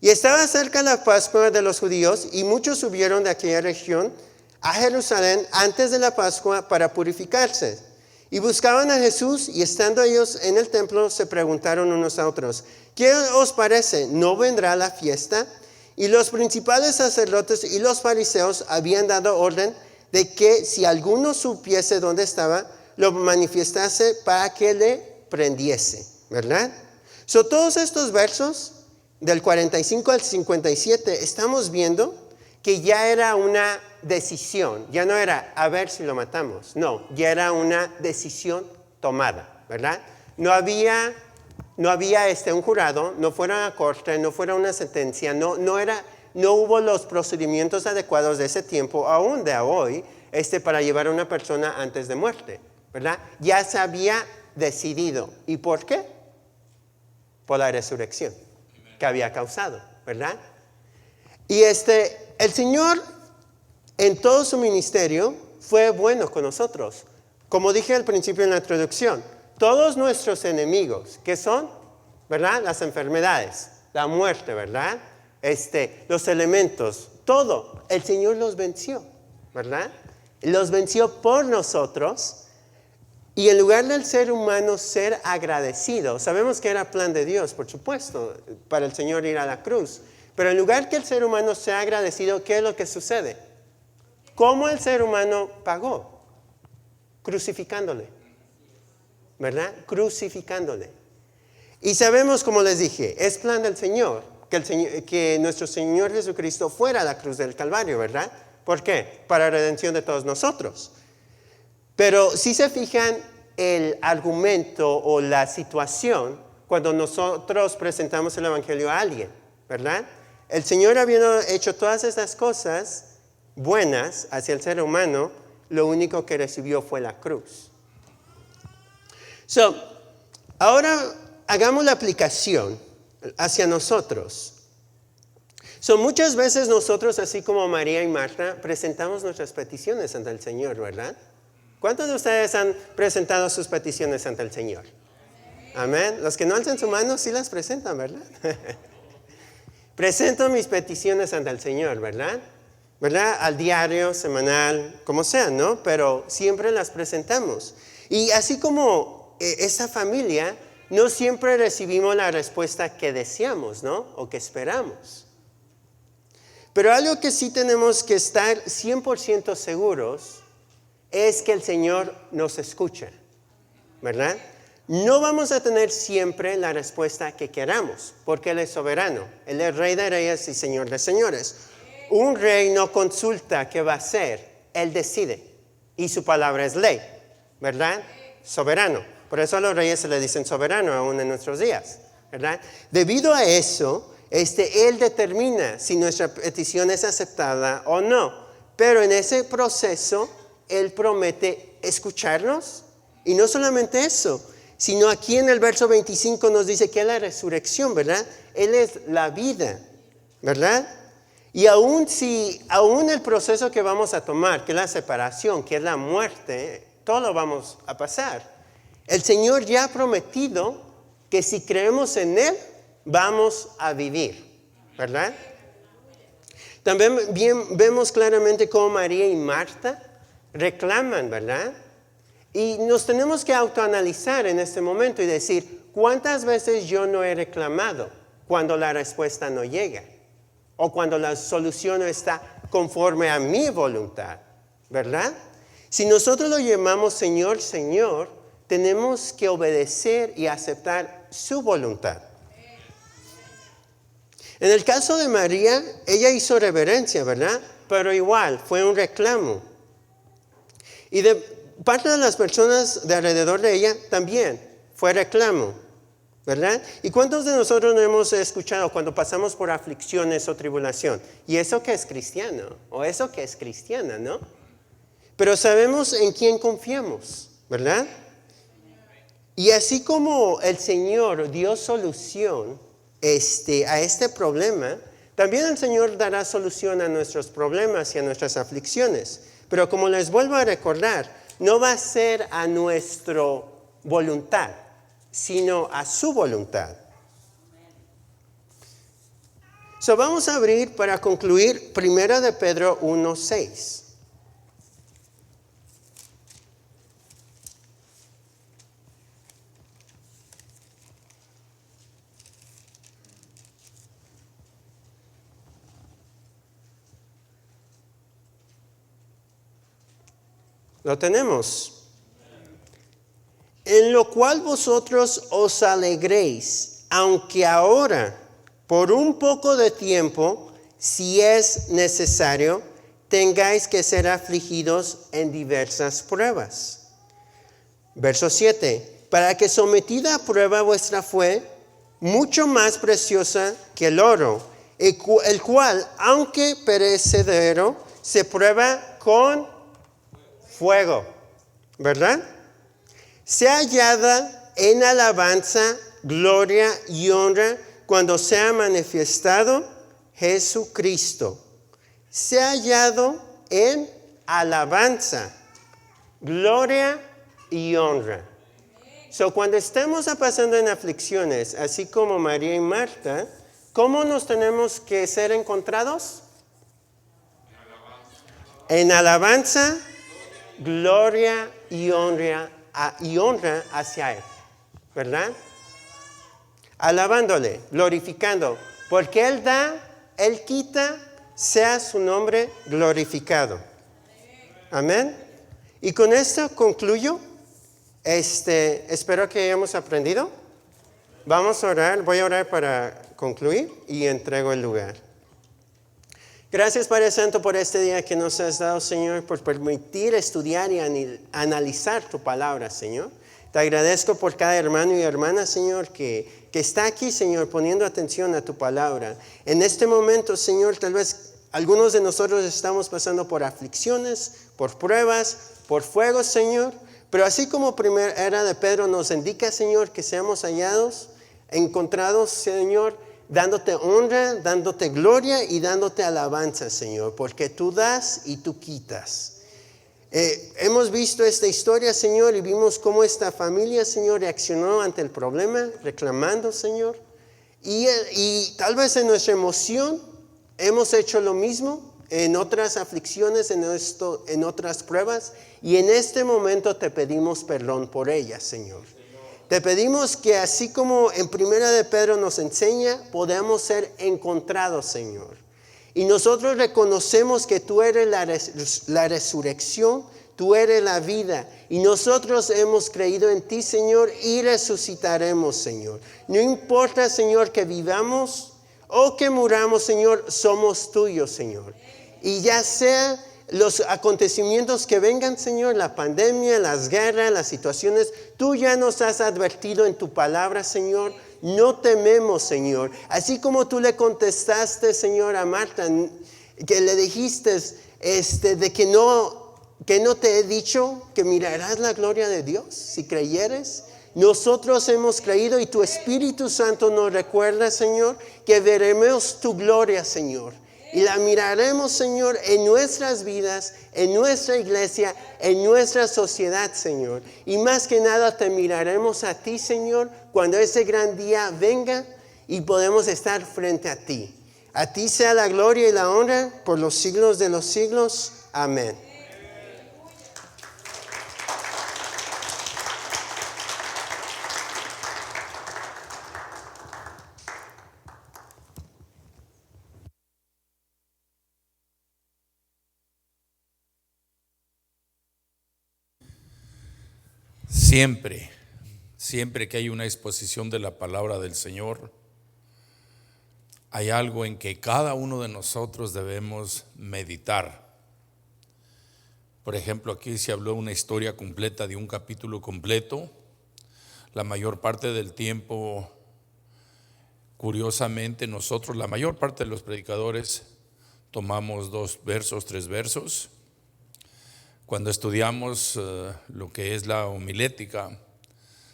Y estaba cerca la Pascua de los judíos, y muchos subieron de aquella región a Jerusalén antes de la Pascua para purificarse. Y buscaban a Jesús, y estando ellos en el templo se preguntaron unos a otros, ¿qué os parece? ¿No vendrá la fiesta? Y los principales sacerdotes y los fariseos habían dado orden de que si alguno supiese dónde estaba, lo manifestase para que le prendiese, ¿verdad? Todos estos versos, del 45 al 57, estamos viendo que ya era una decisión, ya no era a ver si lo matamos, no, ya era una decisión tomada, ¿verdad? No había un jurado, no fuera una corte, no fuera una sentencia, no hubo los procedimientos adecuados de ese tiempo, aún de hoy, para llevar a una persona antes de muerte, ¿verdad? Ya se había decidido. ¿Y por qué? Por la resurrección que había causado, ¿verdad? Y el Señor en todo su ministerio fue bueno con nosotros. Como dije al principio en la introducción, todos nuestros enemigos, ¿qué son? ¿Verdad? Las enfermedades, la muerte, ¿verdad? Los elementos, todo, el Señor los venció, ¿verdad? Los venció por nosotros. Y en lugar del ser humano ser agradecido, sabemos que era plan de Dios, por supuesto, para el Señor ir a la cruz. Pero en lugar que el ser humano sea agradecido, ¿qué es lo que sucede? ¿Cómo el ser humano pagó? Crucificándole, ¿verdad? Crucificándole. Y sabemos, como les dije, es plan del Señor que nuestro Señor Jesucristo fuera a la cruz del Calvario, ¿verdad? ¿Por qué? Para la redención de todos nosotros. Pero si se fijan el argumento o la situación cuando nosotros presentamos el Evangelio a alguien, ¿verdad? El Señor habiendo hecho todas estas cosas buenas hacia el ser humano, lo único que recibió fue la cruz. Ahora hagamos la aplicación hacia nosotros. Muchas veces nosotros, así como María y Marta, presentamos nuestras peticiones ante el Señor, ¿verdad? ¿Cuántos de ustedes han presentado sus peticiones ante el Señor? Amén. Los que no alzan su mano sí las presentan, ¿verdad? Presento mis peticiones ante el Señor, ¿verdad? ¿Verdad? Al diario, semanal, como sea, ¿no? Pero siempre las presentamos. Y así como esa familia, no siempre recibimos la respuesta que deseamos, ¿no? O que esperamos. Pero algo que sí tenemos que estar 100% seguros es que el Señor nos escucha, ¿verdad? No vamos a tener siempre la respuesta que queramos, porque Él es soberano. Él es Rey de Reyes y Señor de Señores. Un rey no consulta qué va a hacer, Él decide. Y su palabra es ley, ¿verdad? Soberano. Por eso a los reyes se le dicen soberano aún en nuestros días, ¿verdad? Debido a eso, Él determina si nuestra petición es aceptada o no. Pero en ese proceso, Él promete escucharnos. Y no solamente eso, sino aquí en el verso 25 nos dice que es la resurrección, ¿verdad? Él es la vida, ¿verdad? Y aún el proceso que vamos a tomar, que es la separación, que es la muerte, todo lo vamos a pasar. El Señor ya ha prometido que si creemos en Él, vamos a vivir, ¿verdad? También vemos claramente cómo María y Marta reclaman, ¿verdad? Y nos tenemos que autoanalizar en este momento y decir, ¿cuántas veces yo no he reclamado cuando la respuesta no llega? O cuando la solución no está conforme a mi voluntad, ¿verdad? Si nosotros lo llamamos Señor, Señor, tenemos que obedecer y aceptar su voluntad. En el caso de María, ella hizo reverencia, ¿verdad? Pero igual, fue un reclamo. Y de parte de las personas de alrededor de ella también fue reclamo, ¿verdad? ¿Y cuántos de nosotros no hemos escuchado cuando pasamos por aflicciones o tribulación? ¿Y eso que es cristiano? ¿O eso que es cristiana, no? Pero sabemos en quién confiamos, ¿verdad? Y así como el Señor dio solución a este problema, también el Señor dará solución a nuestros problemas y a nuestras aflicciones. Pero como les vuelvo a recordar, no va a ser a nuestra voluntad, sino a su voluntad. Vamos a abrir para concluir 1 de Pedro 1:6. ¿Lo tenemos? en lo cual vosotros os alegréis, aunque ahora, por un poco de tiempo, si es necesario, tengáis que ser afligidos en diversas pruebas. Verso 7. Para que sometida a prueba vuestra fe, mucho más preciosa que el oro, el cual, aunque perecedero, se prueba con fuego, ¿verdad? Sea hallada en alabanza, gloria y honra cuando sea manifestado Jesucristo. Sea hallado en alabanza, gloria y honra. Cuando estemos pasando en aflicciones, así como María y Marta, ¿cómo nos tenemos que ser encontrados? En alabanza, gloria y honra hacia Él, ¿verdad? Alabándole, glorificando, porque Él da, Él quita, sea su nombre glorificado. Amén. Y con esto concluyo. Espero que hayamos aprendido. Vamos a orar, voy a orar para concluir y entrego el lugar. Gracias, Padre Santo, por este día que nos has dado, Señor, por permitir estudiar y analizar tu palabra, Señor. Te agradezco por cada hermano y hermana, Señor, que está aquí, Señor, poniendo atención a tu palabra. En este momento, Señor, tal vez algunos de nosotros estamos pasando por aflicciones, por pruebas, por fuego, Señor. Pero así como primera era de Pedro nos indica, Señor, que seamos hallados, encontrados, Señor, dándote honra, dándote gloria y dándote alabanza, Señor, porque tú das y tú quitas. Hemos visto esta historia, Señor, y vimos cómo esta familia, Señor, reaccionó ante el problema, reclamando, Señor. Y tal vez en nuestra emoción hemos hecho lo mismo en otras aflicciones, en otras pruebas, y en este momento te pedimos perdón por ellas, Señor. Te pedimos que así como en primera de Pedro nos enseña, podamos ser encontrados, Señor. Y nosotros reconocemos que tú eres la resurrección, tú eres la vida. Y nosotros hemos creído en ti, Señor, y resucitaremos, Señor. No importa, Señor, que vivamos o que muramos, Señor, somos tuyos, Señor. Y ya sea los acontecimientos que vengan, Señor, la pandemia, las guerras, las situaciones, tú ya nos has advertido en tu palabra, Señor. No tememos, Señor. Así como tú le contestaste, Señor, a Marta, que le dijiste de que no te he dicho que mirarás la gloria de Dios si creyeres. Nosotros hemos creído y tu Espíritu Santo nos recuerda, Señor, que veremos tu gloria, Señor. Y la miraremos, Señor, en nuestras vidas, en nuestra iglesia, en nuestra sociedad, Señor. Y más que nada te miraremos a ti, Señor, cuando ese gran día venga y podemos estar frente a ti. A ti sea la gloria y la honra por los siglos de los siglos. Amén. Siempre que hay una exposición de la palabra del Señor, hay algo en que cada uno de nosotros debemos meditar. Por ejemplo, aquí se habló una historia completa de un capítulo completo. La mayor parte del tiempo, curiosamente, nosotros, la mayor parte de los predicadores, tomamos 2 versos, 3 versos. Cuando estudiamos lo que es la homilética,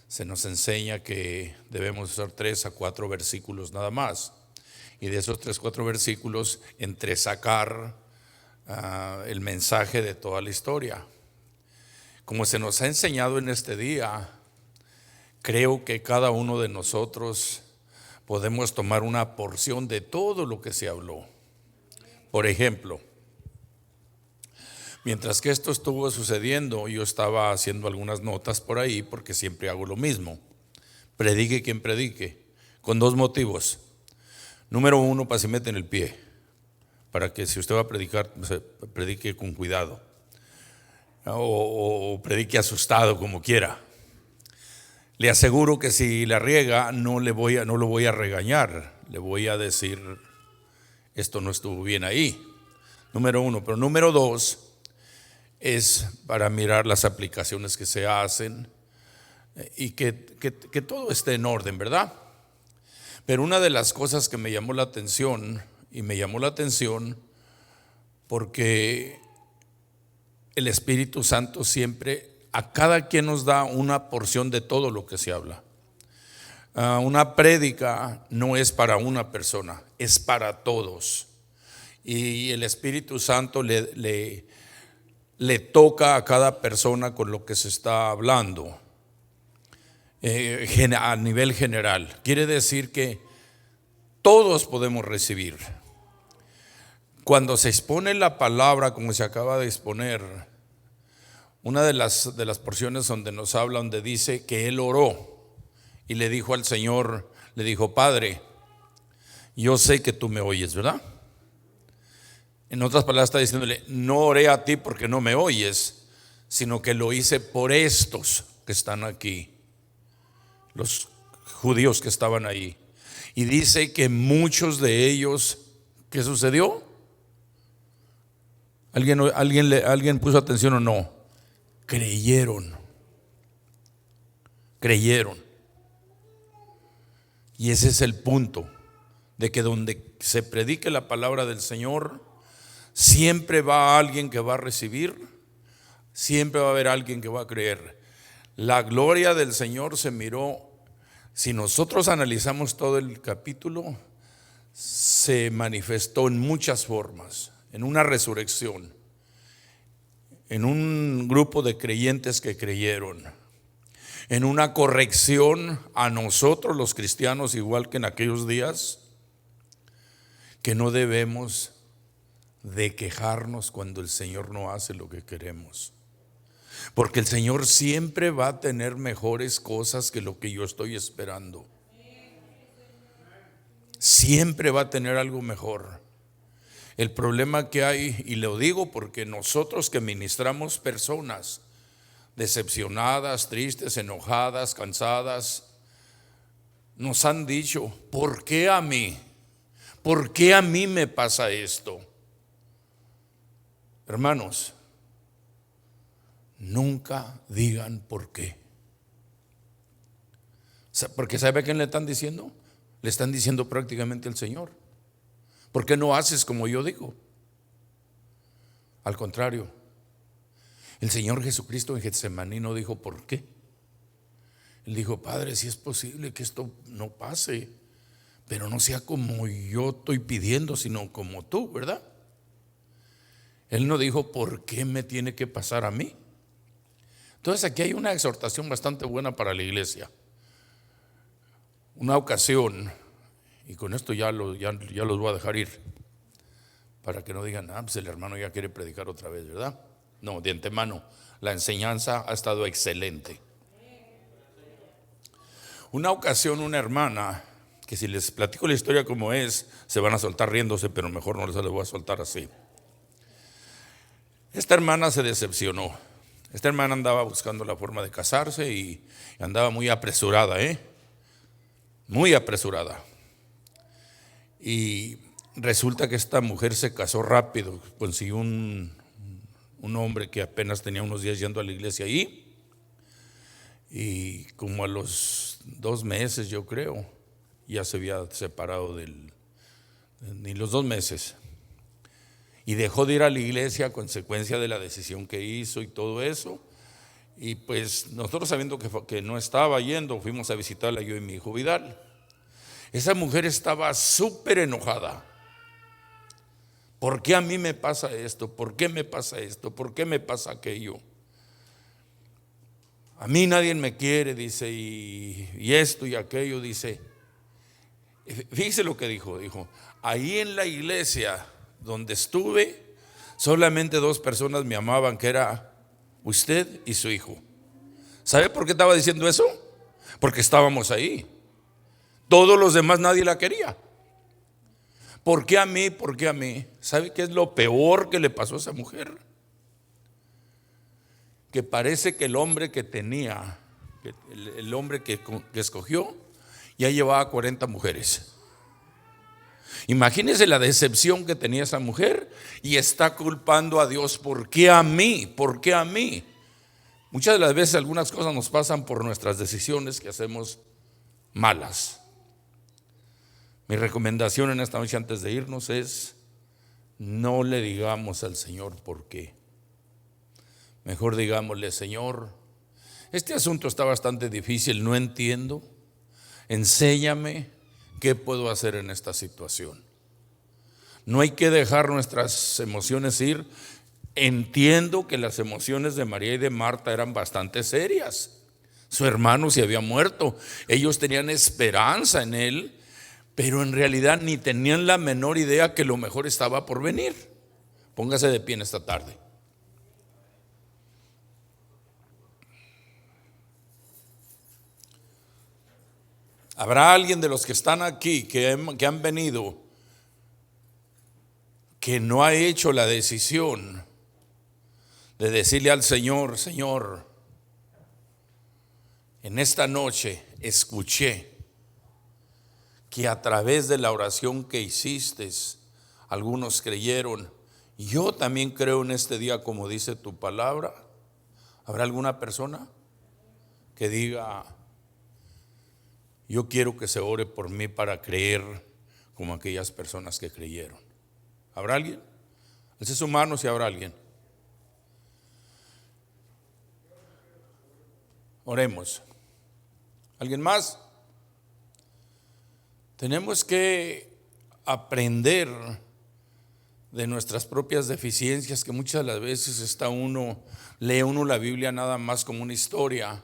se nos enseña que debemos usar 3 a 4 versículos nada más. Y de esos 3 a 4 versículos, entresacar el mensaje de toda la historia. Como se nos ha enseñado en este día, creo que cada uno de nosotros podemos tomar una porción de todo lo que se habló. Por ejemplo, mientras que esto estuvo sucediendo, yo estaba haciendo algunas notas por ahí, porque siempre hago lo mismo. Predique quien predique, con 2 motivos. Número 1, para que se meta en el pie, para que si usted va a predicar, predique con cuidado, o predique asustado, como quiera. Le aseguro que si la riega no lo voy a regañar, le voy a decir, esto no estuvo bien ahí. Número uno. Pero número dos es para mirar las aplicaciones que se hacen y que todo esté en orden, ¿verdad? Pero una de las cosas que me llamó la atención, porque el Espíritu Santo siempre a cada quien nos da una porción de todo lo que se habla. Una prédica no es para una persona, es para todos. Y el Espíritu Santo le toca a cada persona con lo que se está hablando a nivel general. Quiere decir que todos podemos recibir. Cuando se expone la palabra, como se acaba de exponer, una de las porciones donde nos habla, donde dice que él oró y le dijo al Señor, le dijo: Padre, yo sé que tú me oyes, ¿verdad? En otras palabras está diciéndole: no oré a ti porque no me oyes, sino que lo hice por estos que están aquí, los judíos que estaban ahí. Y dice que muchos de ellos, ¿qué sucedió? ¿Alguien puso atención o no? Creyeron. Y ese es el punto, de que donde se predique la palabra del Señor, siempre va alguien que va a recibir, siempre va a haber alguien que va a creer. La gloria del Señor se miró. Si nosotros analizamos todo el capítulo, se manifestó en muchas formas, en una resurrección, en un grupo de creyentes que creyeron, en una corrección a nosotros los cristianos, igual que en aquellos días, que no debemos de quejarnos cuando el Señor no hace lo que queremos, porque el Señor siempre va a tener mejores cosas que lo que yo estoy esperando. Siempre va a tener algo mejor. El problema que hay, y lo digo porque nosotros que ministramos personas decepcionadas, tristes, enojadas, cansadas, nos han dicho: ¿por qué a mí? ¿Por qué a mí me pasa esto? Hermanos, nunca digan por qué. Porque ¿sabe a quién le están diciendo? Le están diciendo prácticamente al Señor: ¿por qué no haces como yo digo? Al contrario, el Señor Jesucristo en Getsemaní no dijo por qué. Él dijo: Padre, si es posible que esto no pase, pero no sea como yo estoy pidiendo, sino como tú, ¿verdad? Él no dijo: ¿por qué me tiene que pasar a mí? Entonces aquí hay una exhortación bastante buena para la iglesia. Una ocasión, y con esto ya los voy a dejar ir, para que no digan: pues el hermano ya quiere predicar otra vez, ¿verdad? No, de antemano, la enseñanza ha estado excelente. Una ocasión, una hermana, que si les platico la historia como es, se van a soltar riéndose, pero mejor no les voy a soltar así. Esta hermana se decepcionó. Esta hermana andaba buscando la forma de casarse y andaba muy apresurada, muy apresurada. Y resulta que esta mujer se casó rápido, consiguió un hombre que apenas tenía unos días yendo a la iglesia ahí, y como a los 2 meses, yo creo, ya se había separado ni los 2 meses, y dejó de ir a la iglesia a consecuencia de la decisión que hizo y todo eso. Y pues nosotros, sabiendo que no estaba yendo, fuimos a visitarla, yo y mi hijo Vidal. Esa mujer estaba súper enojada. ¿Por qué a mí me pasa esto? ¿Por qué me pasa esto? ¿Por qué me pasa aquello? A mí nadie me quiere, dice, y esto y aquello, dice. Fíjese lo que dijo. Dijo: ahí en la iglesia donde estuve, solamente 2 personas me amaban, que era usted y su hijo. ¿Sabe por qué estaba diciendo eso? Porque estábamos ahí. Todos los demás nadie la quería. ¿Por qué a mí? ¿Por qué a mí? ¿Sabe qué es lo peor que le pasó a esa mujer? Que parece que el hombre que tenía el hombre que escogió, ya llevaba 40 mujeres. Imagínense la decepción que tenía esa mujer y está culpando a Dios. ¿Por qué a mí? ¿Por qué a mí? Muchas de las veces algunas cosas nos pasan por nuestras decisiones que hacemos malas. Mi recomendación en esta noche antes de irnos es: no le digamos al Señor por qué. Mejor digámosle: Señor, este asunto está bastante difícil, no entiendo. Enséñame qué puedo hacer en esta situación. No hay que dejar nuestras emociones ir. Entiendo que las emociones de María y de Marta eran bastante serias. Su hermano se había muerto. Ellos tenían esperanza en él, pero en realidad ni tenían la menor idea que lo mejor estaba por venir. Póngase de pie en esta tarde. ¿Habrá alguien de los que están aquí, que han venido, que no ha hecho la decisión de decirle al Señor: Señor, en esta noche escuché que a través de la oración que hiciste, algunos creyeron, yo también creo en este día como dice tu palabra? ¿Habrá alguna persona que diga: yo quiero que se ore por mí para creer como aquellas personas que creyeron? ¿Habrá alguien? Alce su mano si habrá alguien. Oremos. ¿Alguien más? Tenemos que aprender de nuestras propias deficiencias, que muchas de las veces lee uno la Biblia nada más como una historia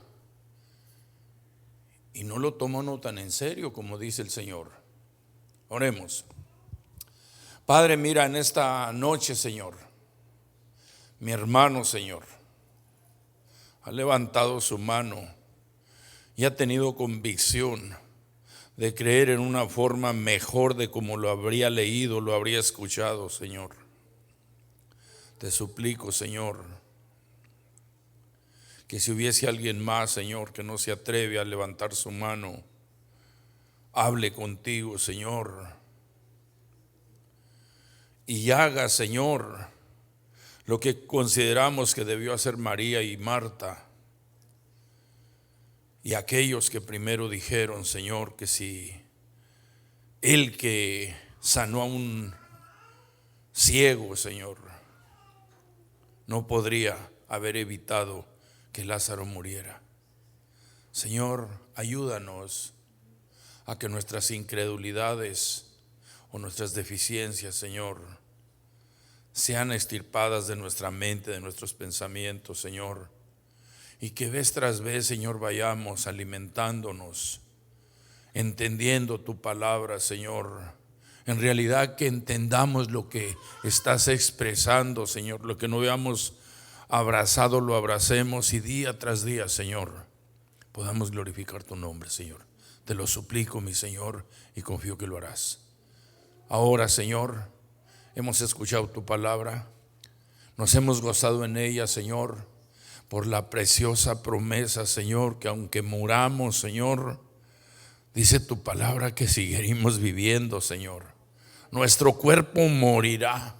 y no lo toma uno tan en serio como dice el Señor. Oremos. Padre, mira en esta noche, Señor, mi hermano, Señor, ha levantado su mano y ha tenido convicción de creer en una forma mejor de como lo habría leído, lo habría escuchado, Señor. Te suplico, Señor, que si hubiese alguien más, Señor, que no se atreve a levantar su mano, hable contigo, Señor, y haga, Señor, lo que consideramos que debió hacer María y Marta y aquellos que primero dijeron, Señor, que si el que sanó a un ciego, Señor, no podría haber evitado que Lázaro muriera. Señor, ayúdanos a que nuestras incredulidades o nuestras deficiencias, Señor, sean extirpadas de nuestra mente, de nuestros pensamientos, Señor, y que vez tras vez, Señor, vayamos alimentándonos, entendiendo tu palabra, Señor. En realidad que entendamos lo que estás expresando, Señor, lo que no veamos abrazado, lo abracemos y día tras día, Señor, podamos glorificar tu nombre, Señor. Te lo suplico, mi Señor, y confío que lo harás. Ahora, Señor, hemos escuchado tu palabra, nos hemos gozado en ella, Señor, por la preciosa promesa, Señor, que aunque muramos, Señor, dice tu palabra que seguiremos viviendo, Señor. Nuestro cuerpo morirá,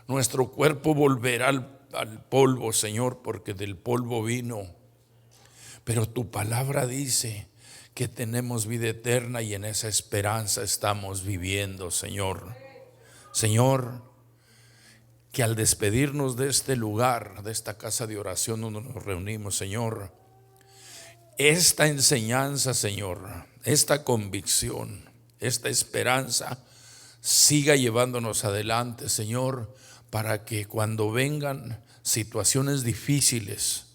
nuestro cuerpo volverá al polvo, Señor, porque del polvo vino. Pero tu palabra dice que tenemos vida eterna y en esa esperanza estamos viviendo, Señor. Señor, que al despedirnos de este lugar, de esta casa de oración donde nos reunimos, Señor, esta enseñanza, Señor, esta convicción, esta esperanza siga llevándonos adelante, Señor, para que cuando vengan situaciones difíciles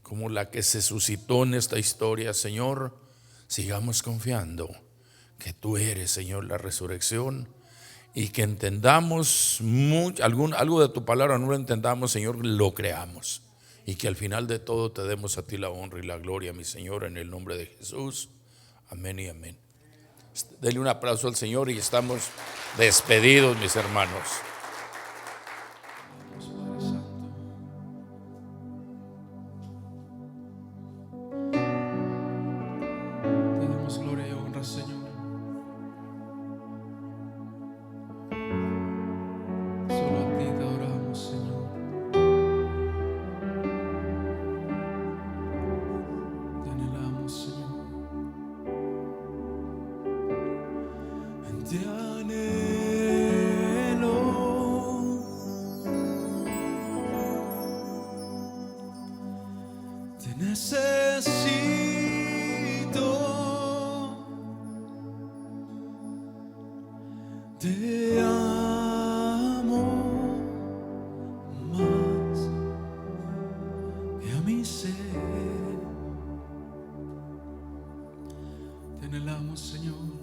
como la que se suscitó en esta historia, Señor, sigamos confiando que tú eres, Señor, la resurrección, y que entendamos algo de tu palabra, no lo entendamos, Señor, lo creamos, y que al final de todo te demos a ti la honra y la gloria, mi Señor, en el nombre de Jesús. Amén y amén. Denle un aplauso al Señor y estamos despedidos, mis hermanos. Padre Santo. necesito, te amo más que a mi ser. Te anhelamos, Señor.